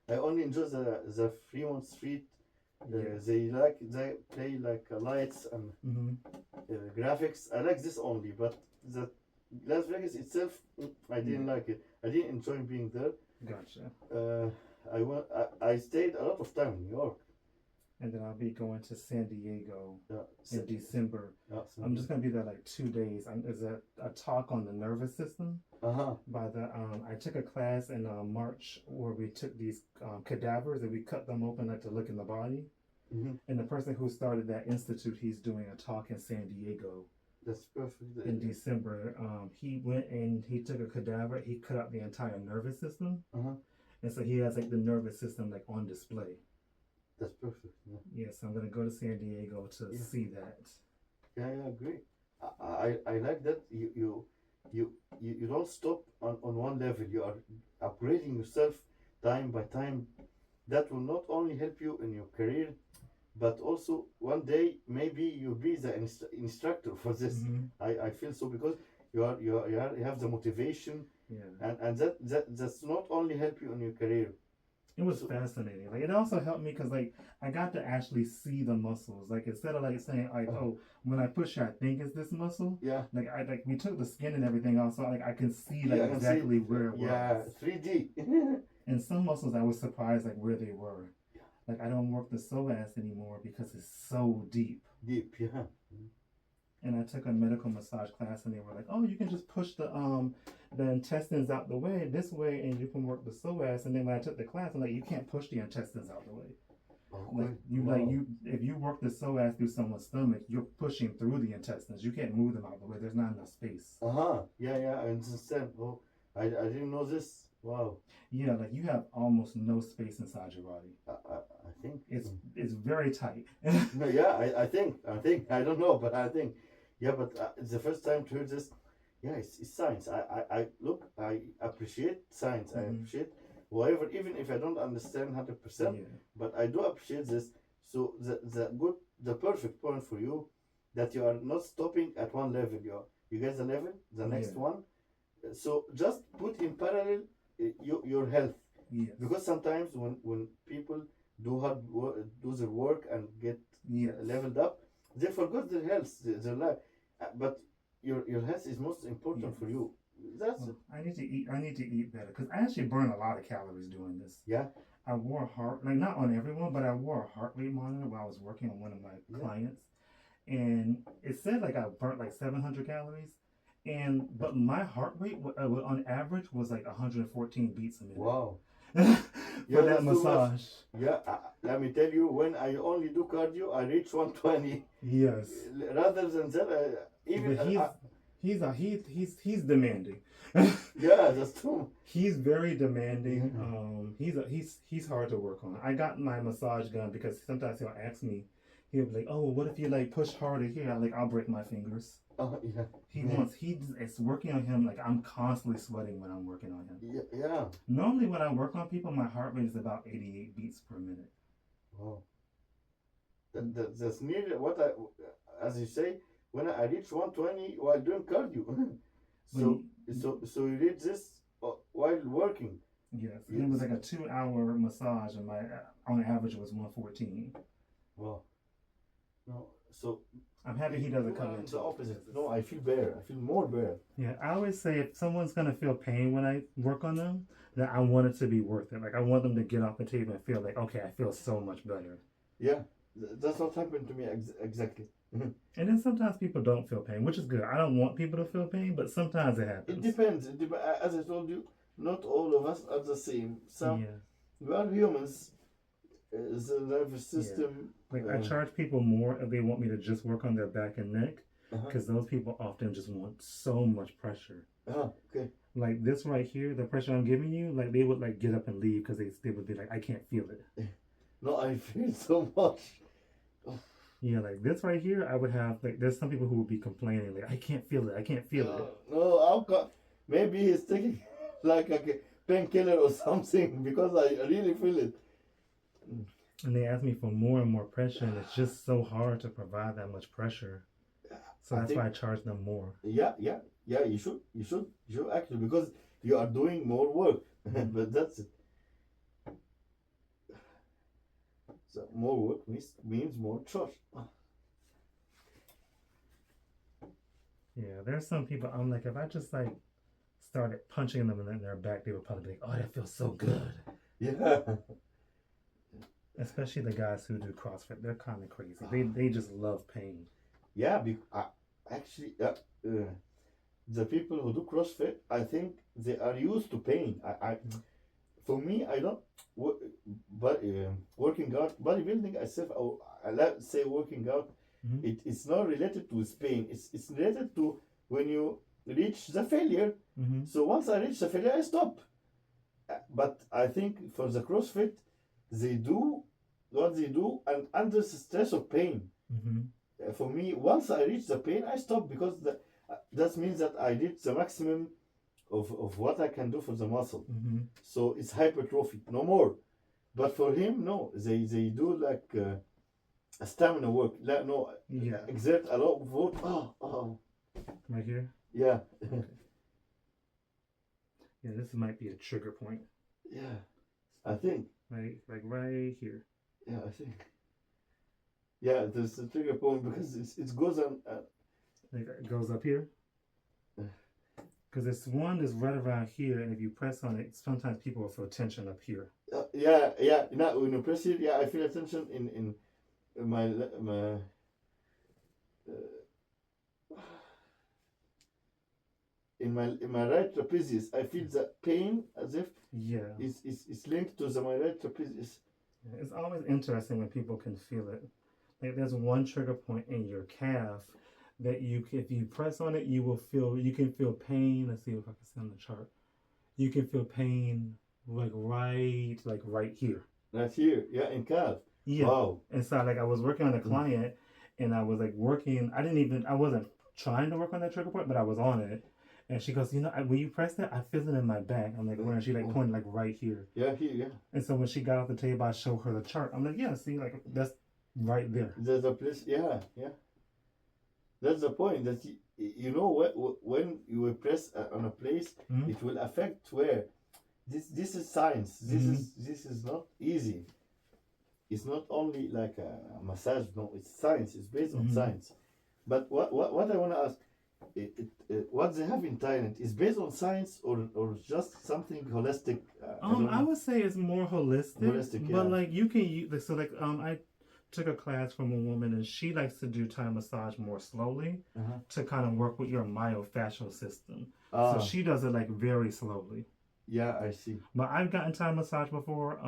I only enjoy the Fremont Street. They play like lights and graphics. I like this only, but the Las Vegas itself, I didn't like it. I didn't enjoy being there. Gotcha. I stayed a lot of time in New York. And then I'll be going to San Diego in December. I'm just gonna be there like 2 days. Is a talk on the nervous system. By the I took a class in March where we took these cadavers and we cut them open to look in the body. And the person who started that institute, he's doing a talk in San Diego. That's perfect. In December, he went and he took a cadaver. He cut out the entire nervous system, and so he has like the nervous system like on display. That's perfect. Yes, I'm gonna go to San Diego to see that. Yeah, great. I like that you don't stop on one level. You are upgrading yourself time by time. that will not only help you in your career, but also one day maybe you'll be the instructor for this. I feel so, because you have the motivation, Yeah. and that's not only help you in your career. It was fascinating. Like it also helped me because like I got to actually see the muscles. Like instead of like saying like, oh, when I push here, I think it's this muscle. Yeah. Like we took the skin and everything off, so like I can see like Yeah, I can exactly see, where it was. 3D. And some muscles I was surprised like where they were. Like I don't work the psoas anymore because it's so deep. Deep, yeah. And I took a medical massage class, and they were like, "Oh, you can just push the intestines out the way this way, and you can work the psoas." And then when I took the class, I'm like, "You can't push the intestines out the way. Okay. Like you, if you work the psoas through someone's stomach, you're pushing through the intestines. You can't move them out the way. There's not enough space." Yeah, I understand. Oh, I didn't know this. Wow. Yeah, like you have almost no space inside your body. I think it's very tight. No, yeah, I think I don't know, but I think, yeah, but it's the first time to hear this. Yeah, it's science. I look, I appreciate science. I appreciate whatever, even if I don't understand 100%, but I do appreciate this. So the perfect point for you, that you are not stopping at one level. You get the level, the next one. So just put in parallel your health, because sometimes when people do hard work, do their work and get leveled up, they forgot their health, their life. But your health is most important for you. That's it. I need to eat better because I actually burn a lot of calories doing this. Yeah. I wore a heart, like not on everyone, but I wore a heart rate monitor while I was working on one of my clients, and it said like I burnt like 700 calories. But my heart rate on average was like 114 beats a minute. Wow. For that massage. Yeah, let me tell you, when I only do cardio, I reach 120. Yes. Rather than that, even he's demanding. Yeah, that's true. He's very demanding. He's hard to work on. I got my massage gun because sometimes he'll ask me. He'll be like, "Oh, what if you like push harder here?" I'll break my fingers. It's working on him. Like I'm constantly sweating when I'm working on him. Yeah. Normally when I work on people, my heart rate is about 88 beats per minute. Wow. That's nearly what as you say, when I reach 120 while doing cardio. So you did this while working. Yes. It was like a 2-hour massage, and my on average it was 114. Wow. No, so I'm happy he doesn't come into the opposite. No, I feel better. I feel more better. Yeah, I always say if someone's gonna feel pain when I work on them, then I want it to be worth it. Like I want them to get off the table and feel like, okay, I feel so much better. Yeah, that's what happened to me exactly. And then sometimes people don't feel pain, which is good. I don't want people to feel pain, but sometimes it happens. It depends. As I told you, not all of us are the same. Some we are humans. The nervous system. Like I charge people more if they want me to just work on their back and neck, because those people often just want so much pressure. Okay. Like this right here, the pressure I'm giving you, like they would like get up and leave because they would be like, I can't feel it. No, I feel so much. Yeah, like this right here, I would have like there's some people who would be complaining like I can't feel it, I can't feel it. No, maybe he's taking like a painkiller or something, because I really feel it. And they ask me for more and more pressure, and it's just so hard to provide that much pressure. So that's why I charge them more. Yeah. You should actually, because you are doing more work. But that's it. So more work means more charge. Yeah, there's some people I'm like, if I just like started punching them in their back, they would probably be like, oh, that feels so good. Yeah. Especially the guys who do CrossFit, they're kind of crazy. They just love pain. Yeah, actually, the people who do CrossFit, I think they are used to pain. For me, I don't. But working out, bodybuilding, let's say working out, it's not related to pain. It's related to when you reach the failure. So once I reach the failure, I stop. But I think for the CrossFit, they do what they do and under the stress of pain. For me, once I reach the pain, I stop, because that means that I did the maximum of what I can do for the muscle. So it's hypertrophy, no more. But for him, no, they do like a stamina work. Like, no, Yeah. exert a lot of work. Oh. Right here? Yeah. Okay. Yeah, this might be a trigger point. Yeah. I think. Like right here. Yeah, I think. Yeah, there's a trigger point because it goes on. Like it goes up here. Because this one is right around here, and if you press on it, sometimes people will feel tension up here. Yeah. You know, when you press it, yeah, I feel a tension in my in my right trapezius. I feel that pain as if it's linked to my right trapezius. It's always interesting when people can feel it. Like there's one trigger point in your calf that if you press on it, you can feel pain. Let's see if I can see on the chart. You can feel pain like right here. Right here, yeah, in calf. Yeah. Wow. And so like I was working on a client, and I was like working. I wasn't trying to work on that trigger point, but I was on it. And she goes, when you press that, I feel it in my back. I'm like, where? And she like pointed like right here. Yeah, here, yeah. And so when she got off the table, I showed her the chart. I'm like, yeah, see, like that's right there. There's a place, yeah. That's the point. That you know when you will press on a place, it will affect where. This is science. This is not easy. It's not only like a massage. No, it's science. It's based on science. But what I want to ask, what they have in Thailand is based on science or just something holistic? I would say it's more holistic. Yeah. But like you can use I took a class from a woman, and she likes to do Thai massage more slowly to kind of work with your myofascial system. So she does it like very slowly. Yeah, I see. But I've gotten Thai massage before.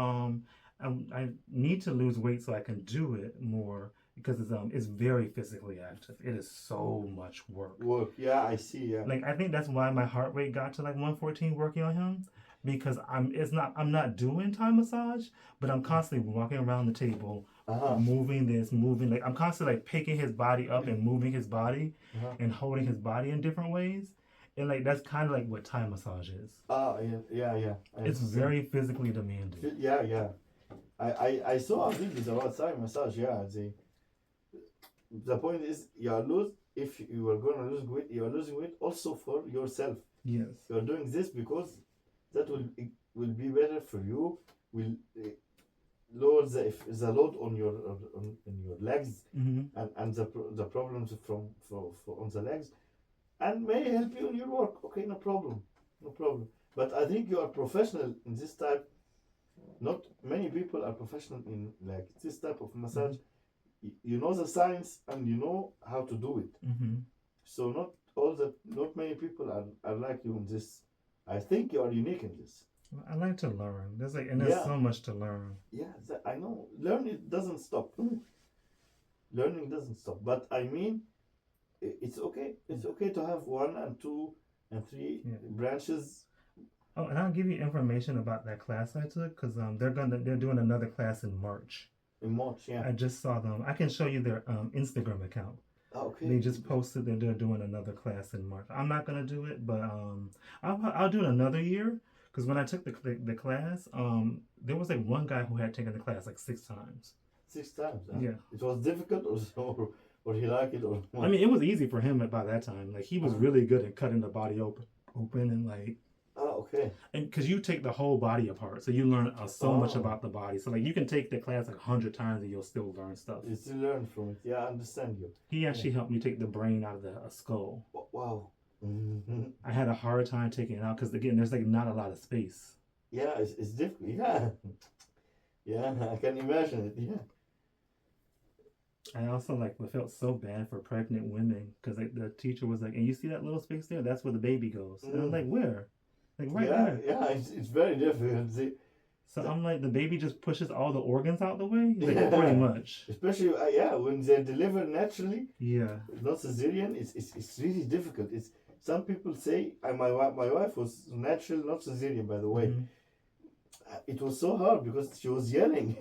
I need to lose weight so I can do it more because it's very physically active. It is so much work. Yeah, I see. Yeah. Like I think that's why my heart rate got to like 114 working on him, because I'm not doing Thai massage, but I'm constantly walking around the table, moving like I'm constantly like picking his body up and moving his body and holding his body in different ways. And like that's kind of like what Thai massage is. Yeah. It's very physically demanding. Yeah. I saw a video about Thai massage. Yeah, the point is if you are gonna lose weight, you are losing weight also for yourself. Yes. You are doing this because that will be better for you. Will lower the load on your legs and the problems from on the legs. And may help you in your work. Okay, no problem. But I think you are professional in this type. Not many people are professional in like this type of massage. You know the science and you know how to do it. So not many people are like you in this. I think you are unique in this. I like to learn. There's so much to learn. Yeah, I know. Learning doesn't stop. Learning doesn't stop. But I mean, it's okay. It's okay to have 1 and 2 and 3 branches. Oh, and I'll give you information about that class I took because they're doing another class in March. In March, yeah. I just saw them. I can show you their Instagram account. Okay. They just posted that they're doing another class in March. I'm not gonna do it, but I'll do it another year because when I took the class, there was like one guy who had taken the class like 6 times. 6 times. Yeah. It was difficult or he liked it or what? I mean, it was easy for him by that time. Like he was really good at cutting the body open and like. Oh, okay. And because you take the whole body apart, so you learn so much about the body. So like you can take the class like 100 times and you'll still learn stuff. You still learn from it. Yeah, I understand you. He actually helped me take the brain out of the skull. Wow. I had a hard time taking it out because again, there's like not a lot of space. Yeah, it's difficult. Yeah. Yeah, I can imagine it. Yeah. I also felt so bad for pregnant women because like the teacher was like, and you see that little space there? That's where the baby goes. And I'm like, where? Like right there. Yeah, it's very difficult. So I'm like, the baby just pushes all the organs out the way? Like, pretty much. Especially, when they deliver naturally. Yeah. Not cesarean, it's really difficult. Some people say, my wife was natural, not cesarean, by the way. It was so hard because she was yelling.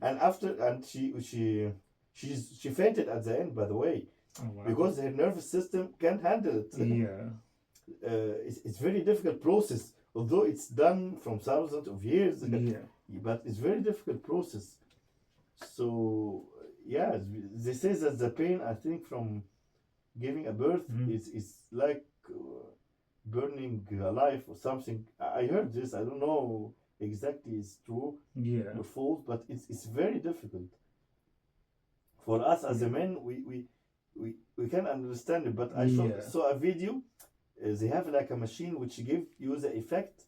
And she fainted at the end, by the way. Oh, wow. Because her nervous system can't handle it. Yeah. It's very difficult process, although it's done from thousands of years. Yeah. but it's very difficult process. So yeah, they say that the pain, I think, from giving a birth is like burning alive or something. I heard this. I don't know exactly it's true or false, but it's very difficult for us as a men. We can understand it, but I saw a video. They have like a machine which give you the effect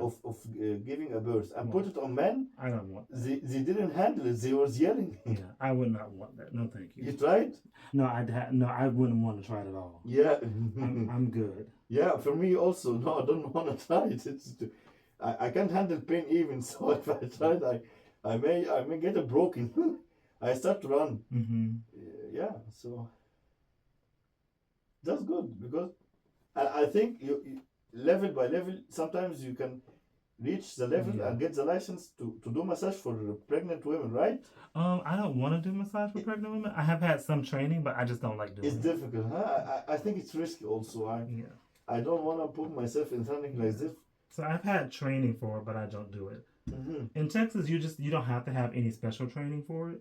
of giving a birth and put it on men. I don't want that. They didn't handle it. They was yelling. Yeah, I would not want that. No, thank you. You tried? No, I wouldn't want to try it at all. Yeah, I'm good. Yeah, for me also. No, I don't want to try it. I can't handle pain even. So if I tried, I may get it broken. I start to run. Yeah, so that's good because I think you level by level. Sometimes you can reach the level and get the license to do massage for pregnant women, right? I don't want to do massage for pregnant women. I have had some training, but I just don't like doing it. It's difficult, huh? I think it's risky also. I don't want to put myself in something like this. So I've had training for it, but I don't do it. In Texas, you don't have to have any special training for it.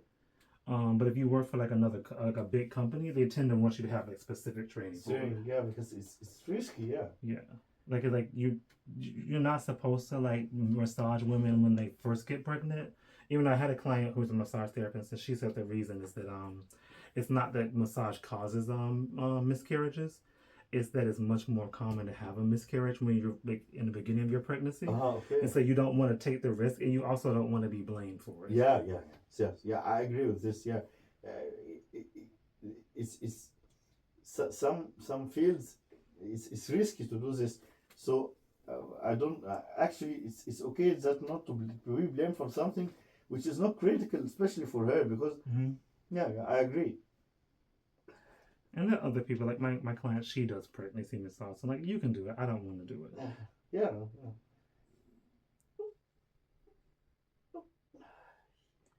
But if you work for like a big company, they tend to want you to have like specific training for it. Yeah, because it's risky. Yeah. Like you're not supposed to like massage women when they first get pregnant. Even though I had a client who's a massage therapist, and she said the reason is that it's not that massage causes miscarriages. It's that it's much more common to have a miscarriage when you're like in the beginning of your pregnancy. Okay. And so you don't want to take the risk, and you also don't want to be blamed for it. Yeah. I agree with this. Yeah, it's some fields it's risky to do this. So I don't actually it's okay that not to be blamed for something which is not critical, especially for her, because yeah, I agree. And there are other people, like my client, she does pregnancy massage. So like, you can do it. I don't want to do it. Yeah.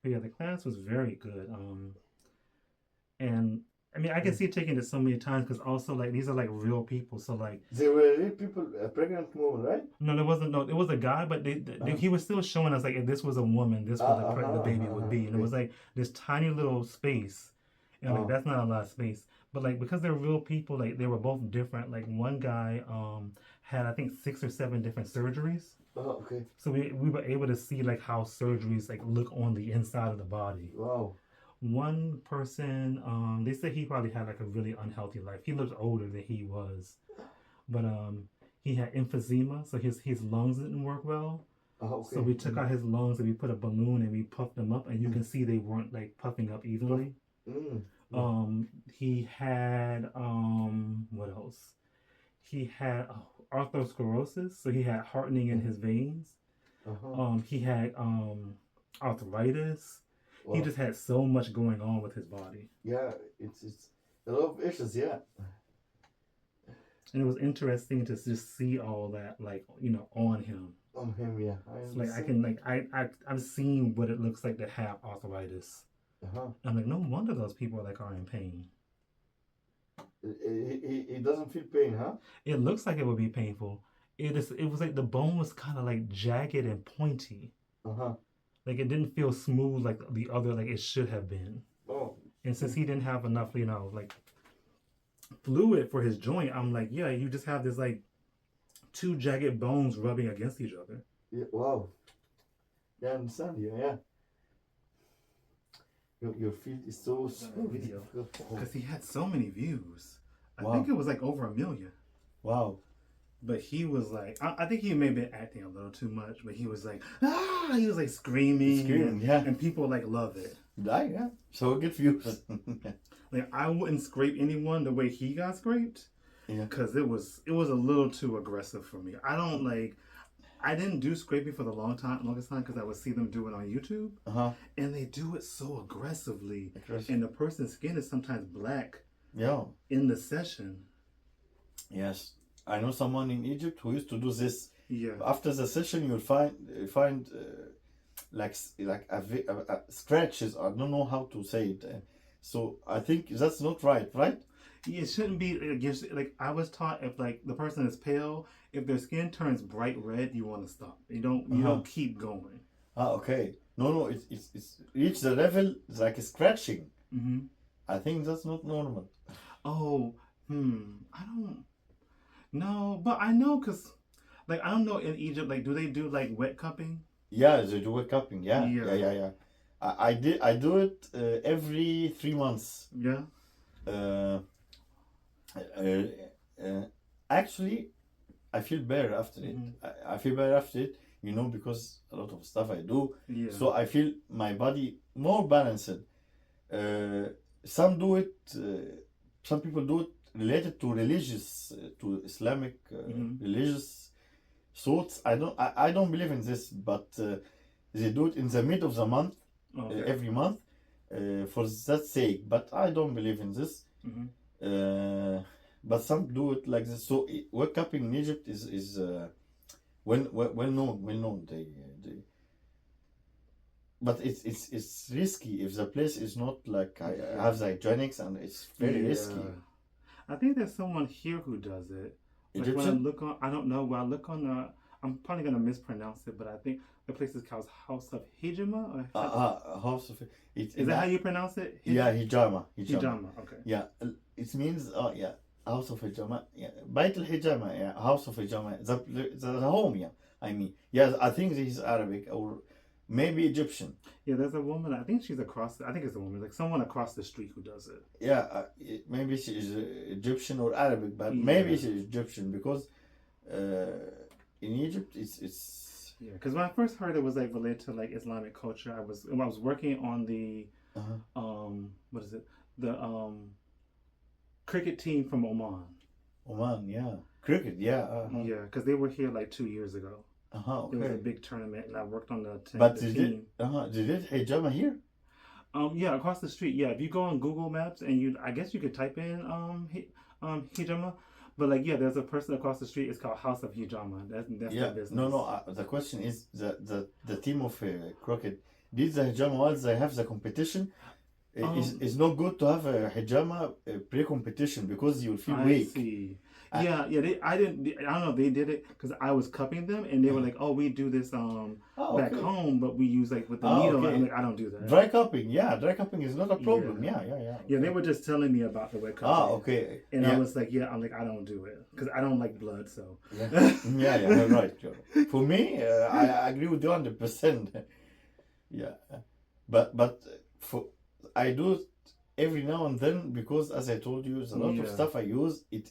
But yeah, the class was very good. And I mean, I can see it taking it so many times because also like these are like real people. So like they were real people, a pregnant woman, right? No, there wasn't. No, it was a guy, but he was still showing us like if this was a woman, this was the baby would be, and it was like this tiny little space, and like that's not a lot of space. But like because they're real people, like they were both different. Like one guy had I think 6 or 7 different surgeries. Oh, okay. So we were able to see like how surgeries like look on the inside of the body. Wow. One person, they said he probably had like a really unhealthy life. He looked older than he was, but he had emphysema, so his lungs didn't work well. Okay. So we took out his lungs and we put a balloon and we puffed them up, and you can see they weren't like puffing up evenly. He had what else? He had arthrosclerosis, so he had hardening in his veins. He had arthritis. Wow. He just had so much going on with his body. Yeah, it's a lot of issues. Yeah. And it was interesting to just see all that, like, you know, on him. On him, yeah. Like I can, like, I've seen what it looks like to have arthritis. I'm like, no wonder those people like are in pain. He doesn't feel pain, huh? It looks like it would be painful. It was like the bone was kind of like jagged and pointy. Like it didn't feel smooth like the other, like it should have been. Oh. And since he didn't have enough, you know, like fluid for his joint, I'm like, yeah, you just have this like 2 jagged bones rubbing against each other. Yeah. Wow. Yeah, I understand you. Yeah. Your field is so video because he had so many views. I think it was like over 1 million. Wow. But he was like, I think he may have been acting a little too much, but he was like, he was like screaming, and people like love it. Yeah, so good views. Like I wouldn't scrape anyone the way he got scraped, because it was a little too aggressive for me. I didn't do scraping for the longest time because I would see them do it on YouTube, and they do it so aggressively, and the person's skin is sometimes black. Yeah. In the session. Yes. I know someone in Egypt who used to do this. Yeah. After the session, you'll find like scratches. I don't know how to say it. So I think that's not right, right? Yeah, it shouldn't be. Like I was taught, if like the person is pale, if their skin turns bright red, you want to stop. You don't keep going. Ah, okay. No, it's reached the level like scratching. Mm-hmm. I think that's not normal. Oh, I don't know, but I know because, like, I don't know in Egypt, like, do they do like wet cupping? Yeah, they do a cupping. Yeah, yeah, Yeah, yeah, yeah. I do it every 3 months. yeah. Uh, uh, uh, Actually, I feel better after it. Mm-hmm. I feel better after it, because a lot of stuff I do. Yeah. So I feel my body more balanced. Some do it. Some people do it related to religious, to Islamic Mm-hmm. religious thoughts. I don't believe in this, but they do it in the mid of the month, Okay. every month, for that sake. But I don't believe in this. Mm-hmm. But some do it like this. So wake cupping in Egypt is well known. Well known. They but it's risky if the place is not like Yeah. have the hygienics, and it's very risky. I think there's someone here who does it. Like when I Egyptian? look on, I don't know. When I look on, I'm probably gonna mispronounce it, but I think the place is called House of Hijama. House of Is that how you pronounce it? yeah, hijama. Hijama. Okay. Yeah, it means yeah, house of hijama. Yeah, Bait al hijama. Yeah, house of hijama. The home. Yeah, I mean, yeah, I think this is Arabic or maybe Egyptian. Yeah, there's a woman. I think she's across. I think it's a woman, like someone across the street who does it. Yeah, maybe she is Egyptian or Arabic, but maybe she is Egyptian because in Egypt it's yeah. Because when I first heard it was like related to like Islamic culture, I was working on the what is it, the cricket team from Oman. Oman, yeah, cricket, yeah, yeah, because they were here like 2 years ago. Okay. It was a big tournament, and I worked on the team. But they did hijama here? Yeah, across the street. Yeah, if you go on Google Maps and I guess you could type in hijama, but like yeah, there's a person across the street. It's called House of Hijama. That's their business. No. The question is the team of cricket. Did the hijama while they have the competition? It's not good to have a hijama pre-competition because you'll feel weak. I see. Yeah. I don't know. They did it because I was cupping them, and they were like, "Oh, we do this back home, but we use like with the needle." Okay. I'm like, "I don't do that." Dry cupping, dry cupping is not a problem. Yeah. Yeah, they were just telling me about the wet cupping. Okay. And I was like, I'm like, I don't do it because I don't like blood. So yeah, right. For me, I agree with you 100%. Yeah, but I do it every now and then because, as I told you, there's a lot of stuff I use. It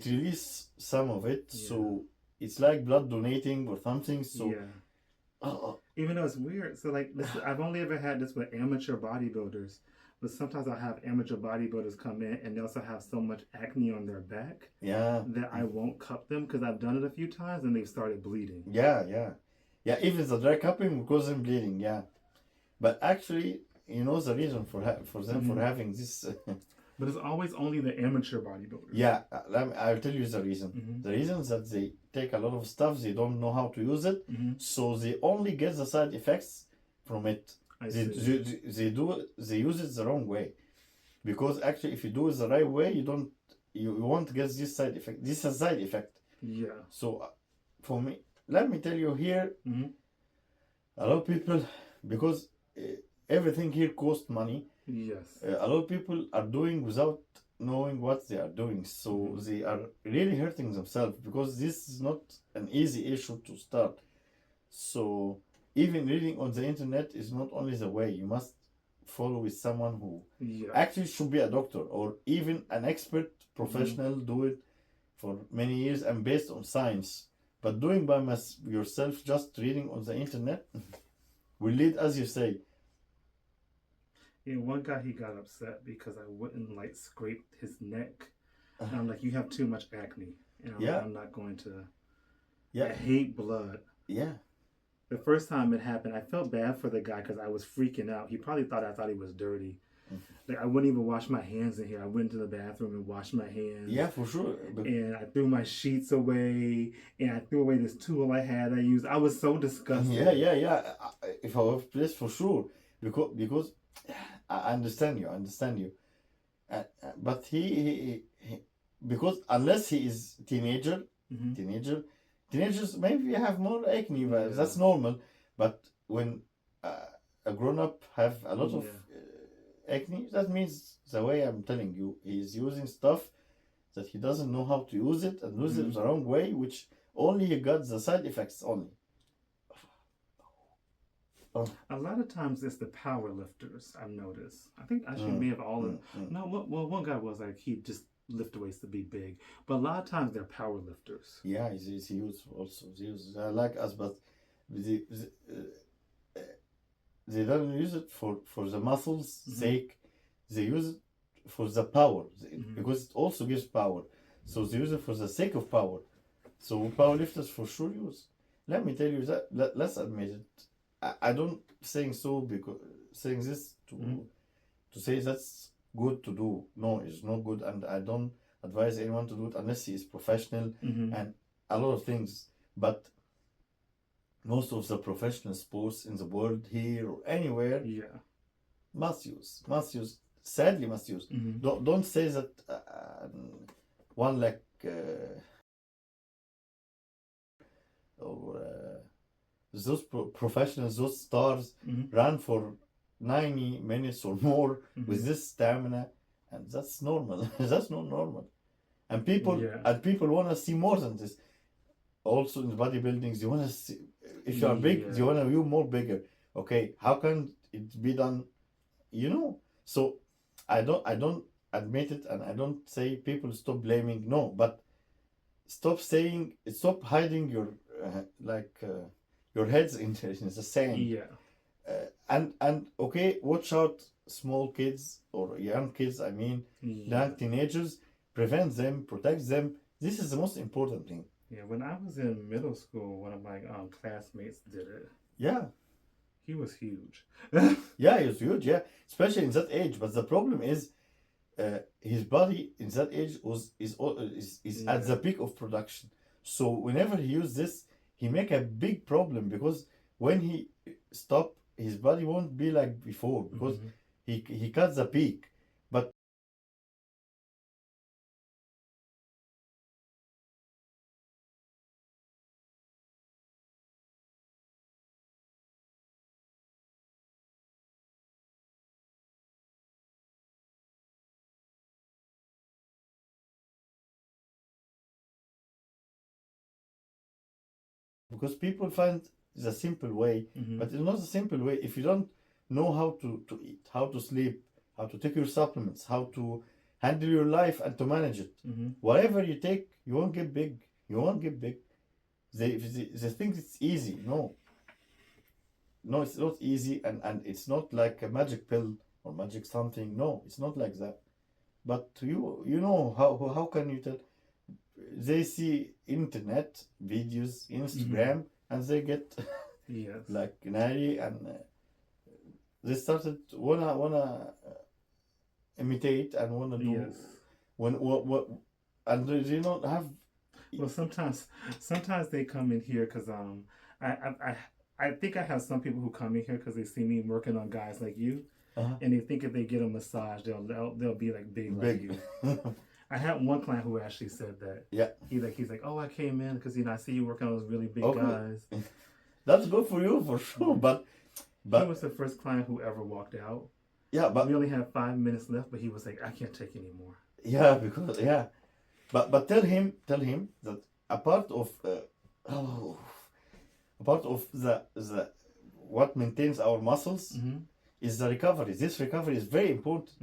release some of it, so it's like blood donating or something. So even though it's weird, so like this, I've only ever had this with amateur bodybuilders, but sometimes I have amateur bodybuilders come in and they also have so much acne on their back that I won't cup them because I've done it a few times and they've started bleeding. Yeah. Even the dry cupping will cause them bleeding. Yeah, but actually, the reason for them for having this. But it's always only the amateur bodybuilders. Yeah, I'll tell you the reason. The reason is that they take a lot of stuff, they don't know how to use it, so they only get the side effects from it. They use it the wrong way, because actually, if you do it the right way, you won't get this side effect. This is a side effect. Yeah. So, for me, let me tell you here, a lot of people, because everything here costs money. Yes. A lot of people are doing without knowing what they are doing, so they are really hurting themselves because this is not an easy issue to start. So even reading on the internet is not only the way. You must follow with someone who actually should be a doctor or even an expert professional, do it for many years and based on science. But doing by yourself, just reading on the internet, will lead, as you say. Yeah, one guy, he got upset because I wouldn't like scrape his neck. And I'm like, you have too much acne. And I'm like, I'm not going to. I hate blood. Yeah. The first time it happened, I felt bad for the guy because I was freaking out. He probably thought I thought he was dirty. Like I wouldn't even wash my hands in here. I went to the bathroom and washed my hands. Yeah, for sure. And I threw my sheets away, and I threw away this tool I used. I was so disgusted. Yeah. If I was placed, for sure, because I understand you. But he because unless he is teenager, Teenagers maybe have more acne, but that's normal. But when a grown up have a lot of acne, that means the way I'm telling you, he's using stuff that he doesn't know how to use it and use it the wrong way, which only he got the side effects only. A lot of times it's the power lifters, I've noticed. I think actually may have all of no, well, one guy was like he just lift weights to be big, but a lot of times they're power lifters. Yeah, he's huge also. He's like us, but they don't use it for the muscles sake. They use it for the power because it also gives power. So they use it for the sake of power. So powerlifters for sure use. Let me tell you that. Let's admit it. I don't saying so because saying this to say that's good to do. No, it's not good, and I don't advise anyone to do it unless he is professional and a lot of things. But most of the professional sports in the world here or anywhere, must use. Sadly, must use. Don't say that one like those professionals, those stars run for 90 minutes or more with this stamina, and that's normal. That's not normal. And people want to see more than this. Also in bodybuilding, they want to see, if you are big, they want to view more bigger. Okay, how can it be done? So I don't admit it, and I don't say people stop blaming. No, but stop hiding your your heads in the sand. And okay, watch out, small kids or young kids. I mean, young teenagers. Prevent them, protect them. This is the most important thing. Yeah, when I was in middle school, one of my classmates did it. Yeah. He was huge. Yeah, he was huge, yeah. Especially in that age. But the problem is his body in that age is at the peak of production. So whenever he used this, he make a big problem because when he stop, his body won't be like before because he cut the peak. But because people find the simple way, but it's not a simple way if you don't know how to eat, how to sleep, how to take your supplements, how to handle your life and to manage it. Whatever you take, you won't get big. You won't get big. They think it's easy. No, it's not easy, and it's not like a magic pill or magic something. No, it's not like that. But you know how can you tell? They see internet videos, Instagram, and they get like nari, and they started wanna imitate and wanna do what and they don't have. Well, sometimes they come in here because I think I have some people who come in here because they see me working on guys like you, and they think if they get a massage, they'll be like big like you. I had one client who actually said that. Yeah. He's like, oh, I came in because I see you working on those really big guys. That's good for you for sure. But he was the first client who ever walked out. Yeah, but we only had 5 minutes left, but he was like, I can't take anymore. Yeah, because but tell him that a part of the what maintains our muscles is the recovery. This recovery is very important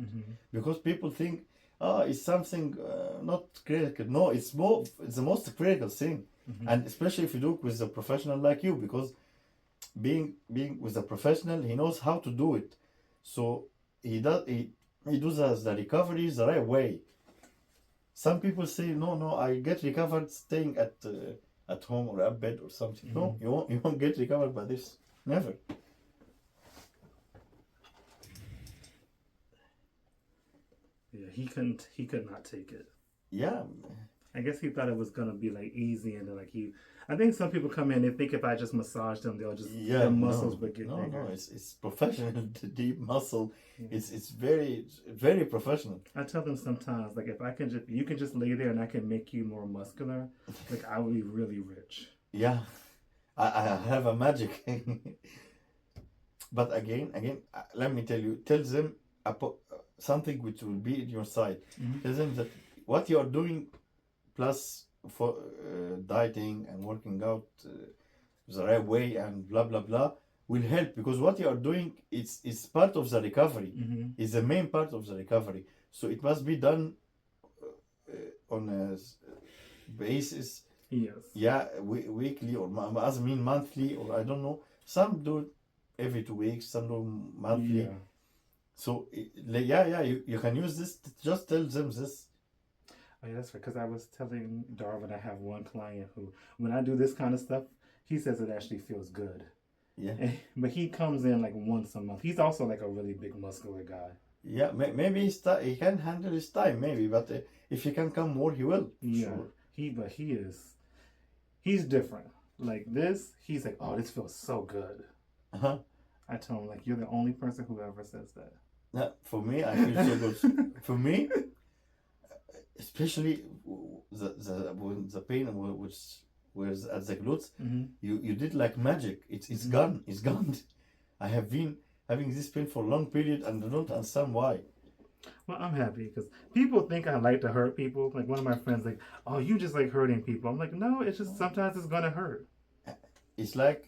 because people think, it's something not critical. No, it's the most critical thing, and especially if you do it with a professional like you, because being with a professional, he knows how to do it. So he does the recovery the right way. Some people say, no, I get recovered staying at home or at bed or something. No, you won't get recovered by this. Never. Yeah, he could not take it. Yeah. I guess he thought it was gonna be like easy, and like I think some people come in, they think if I just massage them, they'll just their muscles would get bigger. No, it's professional, deep muscle. It's very, very professional. I tell them sometimes, like, if you can just lay there and I can make you more muscular, like I would be really rich. Yeah, I have a magic. But again, let me tell them something which will be in your side. Mhm. Tell them that what you are doing plus for dieting and working out the right way and blah blah blah will help, because what you are doing is part of the recovery. Mhm. Is the main part of the recovery. So it must be done on a basis. Yes. Yeah, weekly or I mean monthly, or I don't know. Some do it every 2 weeks, some do monthly. Yeah. So yeah, you can use this. Just tell them this. Oh, yeah, that's right. Because I was telling Darwin, I have one client who, when I do this kind of stuff, he says it actually feels good. Yeah. But he comes in like once a month. He's also like a really big muscular guy. Yeah, maybe he can handle his time, maybe, but if he can come more, he will. Yeah. Sure. He's different. Like this, he's like, oh, this feels so good. I told him, like, you're the only person who ever says that. Yeah, for me, I feel so good. For me, especially the pain which was at the glutes, mm-hmm. you did like magic. It's mm-hmm. gone. It's gone. I have been having this pain for a long period and I don't understand why. Well, I'm happy because people think I like to hurt people. Like one of my friends, like, oh, you just like hurting people. I'm like, no, it's just sometimes it's gonna hurt. It's like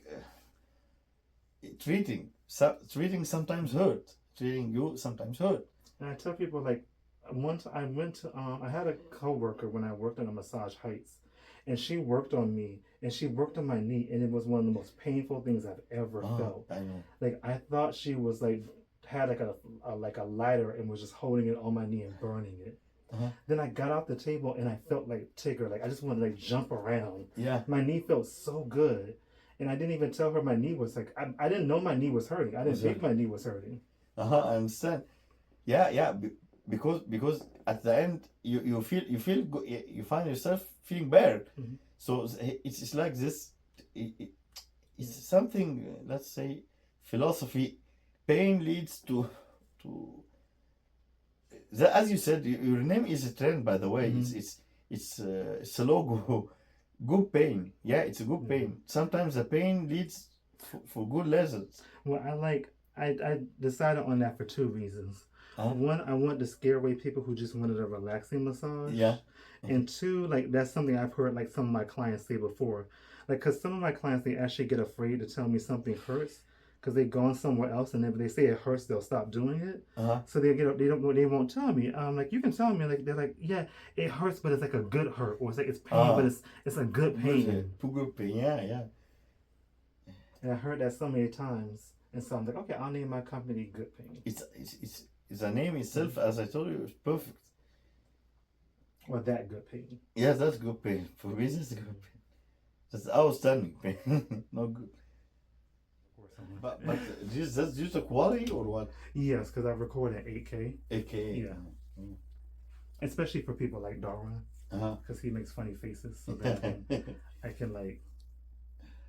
treating sometimes hurt. Treating you sometimes hurt. And I tell people, like, once I went to, I had a coworker when I worked in a Massage Heights, and she worked on me, and she worked on my knee, and it was one of the most painful things I've ever felt. I know. Like I thought she was like had like a lighter and was just holding it on my knee and burning it. Then I got off the table and I felt like Tigger. Like I just wanted to like jump around. Yeah. My knee felt so good, and I didn't even tell her my knee was like I didn't know my knee was hurting. I didn't think my knee was hurting. I understand. Yeah. Because at the end you feel good, you find yourself feeling better. Mm-hmm. So it's like this. It's something. Let's say philosophy. Pain leads to. As you said, your name is a trend. By the way, mm-hmm. it's a logo. Good pain. Yeah, it's a good pain. Mm-hmm. Sometimes the pain leads for good lessons. Well, I decided on that for two reasons. One, I want to scare away people who just wanted a relaxing massage. Yeah. And two, like that's something I've heard like some of my clients say before. Like, because some of my clients, they actually get afraid to tell me something hurts because they've gone somewhere else, and if they say it hurts, they'll stop doing it. So they won't tell me. Like, you can tell me, like they're like, yeah, it hurts, but it's like a good hurt, or it's like it's pain, but it's a good pain. Good pain, yeah. And I heard that so many times, and so I'm like, okay, I'll name my company Good Pain. It's the name itself, as I told you, is perfect. Or that good pain. Yes, that's good pain. For me, that's good pain. That's outstanding pain. Not good. But that's just a quality or what? Yes, because I record at 8K. 8K. Yeah. Especially for people like Darwin, because he makes funny faces, so that I can like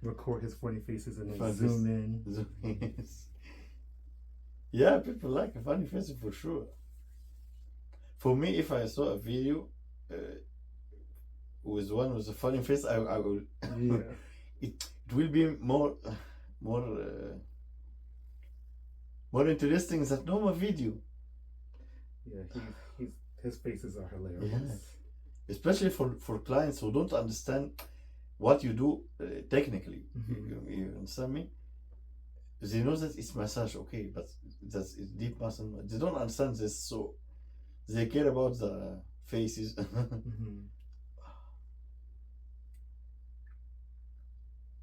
record his funny faces and then zoom in. Yeah, people like a funny face for sure. For me, if I saw a video with one with a funny face, I will. Yeah. it will be more interesting than normal video. Yeah, his faces are hilarious. Yeah. Especially for clients who don't understand what you do technically. Mm-hmm. You understand me? They know that it's massage, okay, but that's deep muscle. They don't understand this, so they care about the faces. Mm-hmm.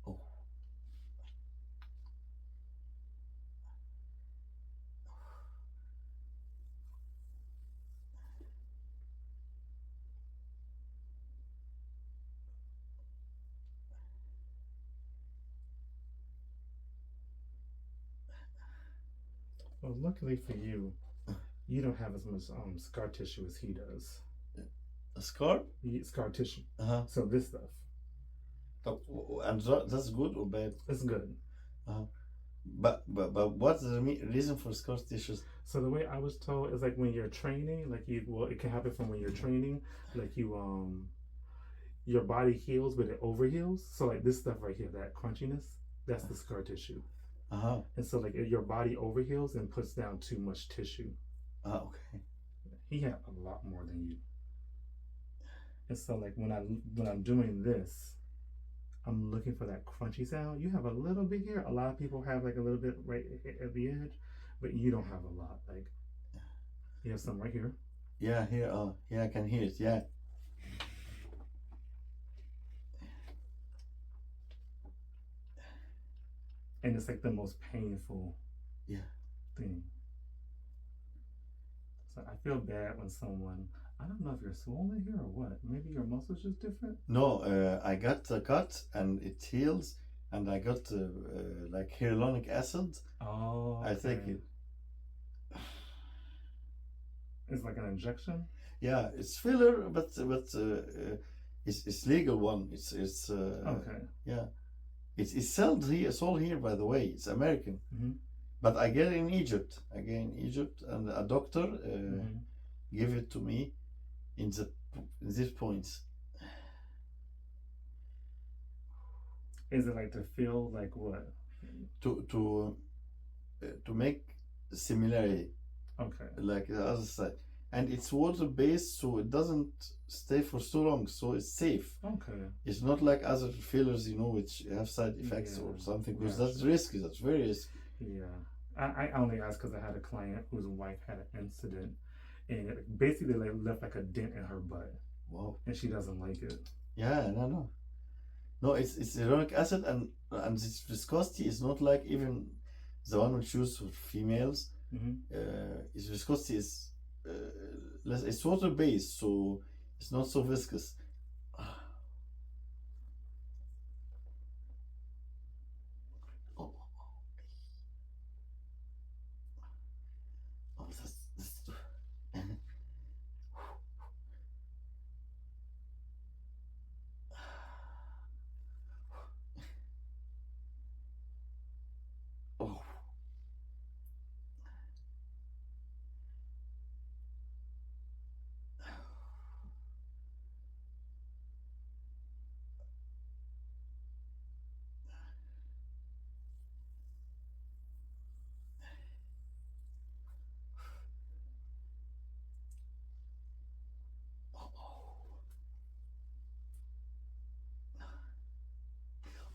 Oh. Well, luckily for you, you don't have as much scar tissue as he does. A scar? Scar tissue. So this stuff. And that's good or bad? It's good. But what's the reason for scar tissues? So the way I was told is like when you're training, like it can happen from when you're training, like you your body heals, but it overheals. So like this stuff right here, that crunchiness, that's the scar tissue. Uh-huh. And so like your body overheals and puts down too much tissue. Okay. He had a lot more than you. And so like when I'm doing this, I'm looking for that crunchy sound. You have a little bit here. A lot of people have like a little bit right at the edge, but you don't have a lot. Like you have some right here. Yeah, here. Yeah, I can hear it. Yeah. And it's like the most painful thing. So I feel bad when someone, I don't know if you're swollen here or what. Maybe your muscles just different. No, I got the cut and it heals, and I got like hyaluronic acid. Oh, okay. I think it. It's like an injection. Yeah, it's filler, but it's legal one. It's Okay. Yeah, it's sold here. Sold here, by the way. It's American. Mm-hmm. But I get it in Egypt. I get it in Egypt, and a doctor give it to me in these points. Is it like to feel like what? To make similarity. Okay. Like the other side, and it's water based, so it doesn't stay for so long, so it's safe. Okay. It's not like other fillers, which have side effects or something, because that's risky. That's very risky. Yeah. I only asked because I had a client whose wife had an incident, and it basically left like a dent in her butt. Wow. And she doesn't like it. Yeah, no, it's hyaluronic acid, and its viscosity is not like even the one we choose for females. Its viscosity is less. It's water based, so it's not so viscous.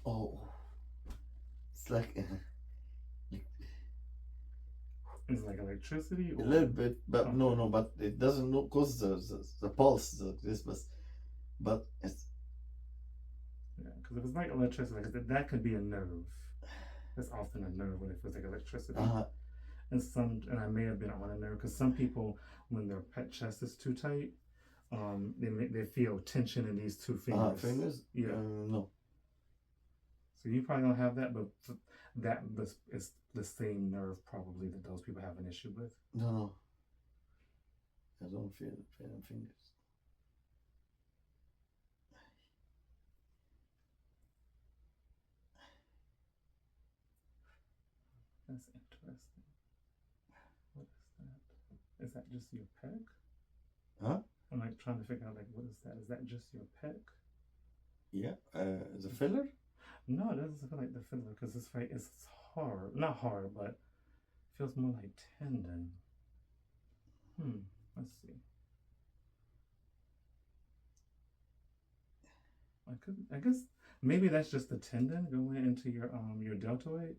Oh, it's like it's like electricity, or? A little bit, but no, but it doesn't cause the pulse, but it's because if it's like electricity, like that could be a nerve. That's often a nerve when it feels like electricity. And I may have been on a nerve because some people, when their chest is too tight, they feel tension in these two fingers. Fingers? Yeah. No. So you probably don't have that, but that is the same nerve probably that those people have an issue with. No. I don't feel fingers. That's interesting. What is that? Is that just your pec? Huh? I'm like trying to figure out like what is that? Is that just your pec? Yeah. The filler? No, it doesn't feel like the filler because it's hard. Not hard, but it feels more like tendon. Let's see. I guess maybe that's just the tendon going into your deltoid.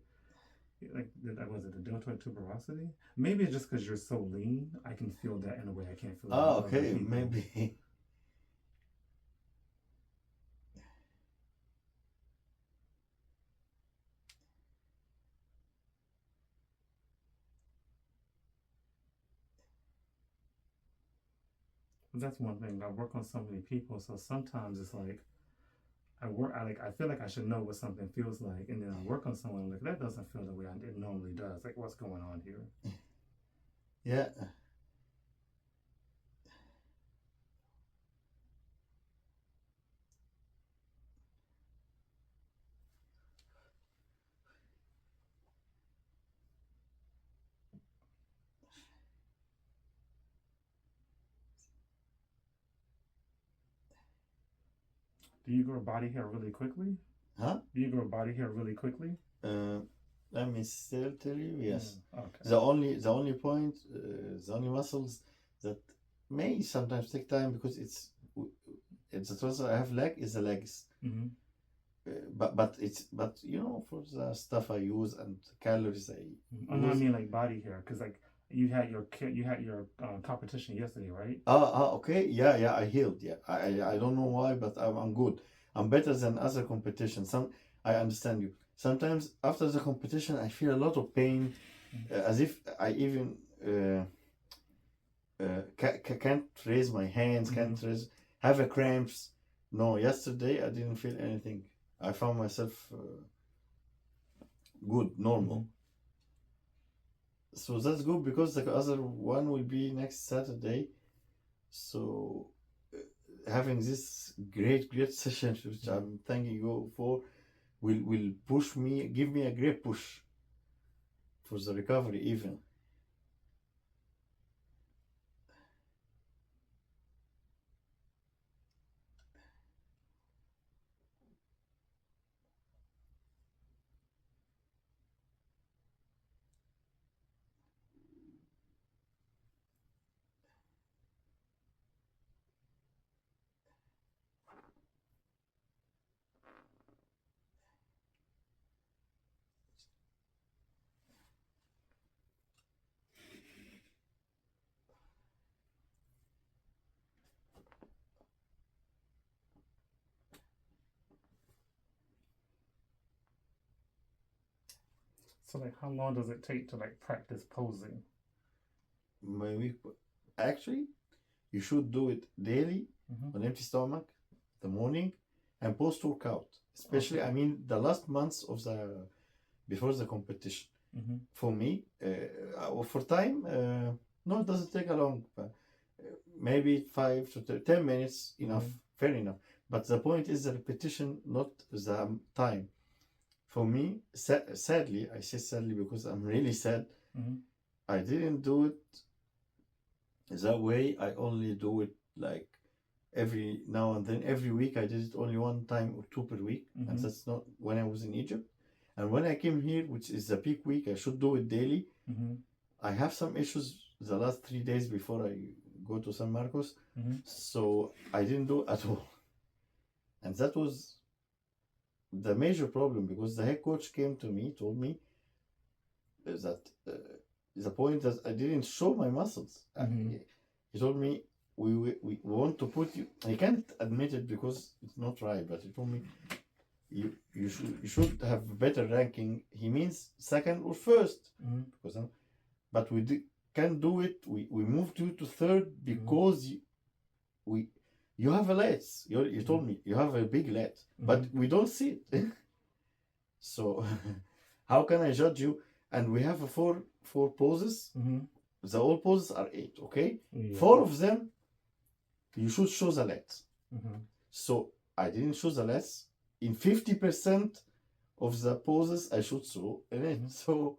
Like was it the deltoid tuberosity? Maybe it's just because you're so lean. I can feel that in a way I can't feel. Oh, okay, maybe. That's one thing. I work on so many people, so sometimes it's like I feel like I should know what something feels like, and then I work on someone like that doesn't feel the way it normally does. Like what's going on here? Yeah. Do you grow body hair really quickly? Huh? Do you grow body hair really quickly? Let me still tell you, yes. Okay. The only point, the only muscles that may sometimes take time because it's the trouser I have leg is the legs. Mm-hmm. But you know, for the stuff I use and calories I Oh, no, I mean like body hair, because like you had your competition yesterday, right? Okay, yeah, I healed. Yeah, I don't know why, but I'm good. I'm better than other competitions. I understand you. Sometimes after the competition, I feel a lot of pain, as if I even can't raise my hands, can't have a cramps. No, yesterday I didn't feel anything. I found myself good, normal. So that's good because the other one will be next Saturday. So having this great session, which I'm thanking you for, will push me, give me a great push for the recovery even. So like, how long does it take to like practice posing? Maybe actually, you should do it daily on empty stomach, the morning, and post workout. Especially, I mean, the last months of the before the competition. For me, for time, no, it doesn't take a long. Maybe 5 to 10 minutes enough, fair enough. But the point is the repetition, not the time. For me, sadly, I say sadly because I'm really sad. I didn't do it that way. I only do it like every now and then. Every week I did it only one time or two per week, and that's not when I was in Egypt. And when I came here, which is the peak week, I should do it daily. I have some issues the last 3 days before I go to San Marcos, so I didn't do it at all. And that was the major problem because the head coach came to me, told me that the point that I didn't show my muscles. He told me, we want to put you. I can't admit it because it's not right, but he told me you should have better ranking. He means second or first, because but we can't do it. We moved you to third because you have a lats. You told me you have a big lat, but we don't see it. So how can I judge you? And we have four poses. The all poses are 8. Okay, 4 of them you should show the lats. So I didn't show the lats. In 50% of the poses I should show in it. So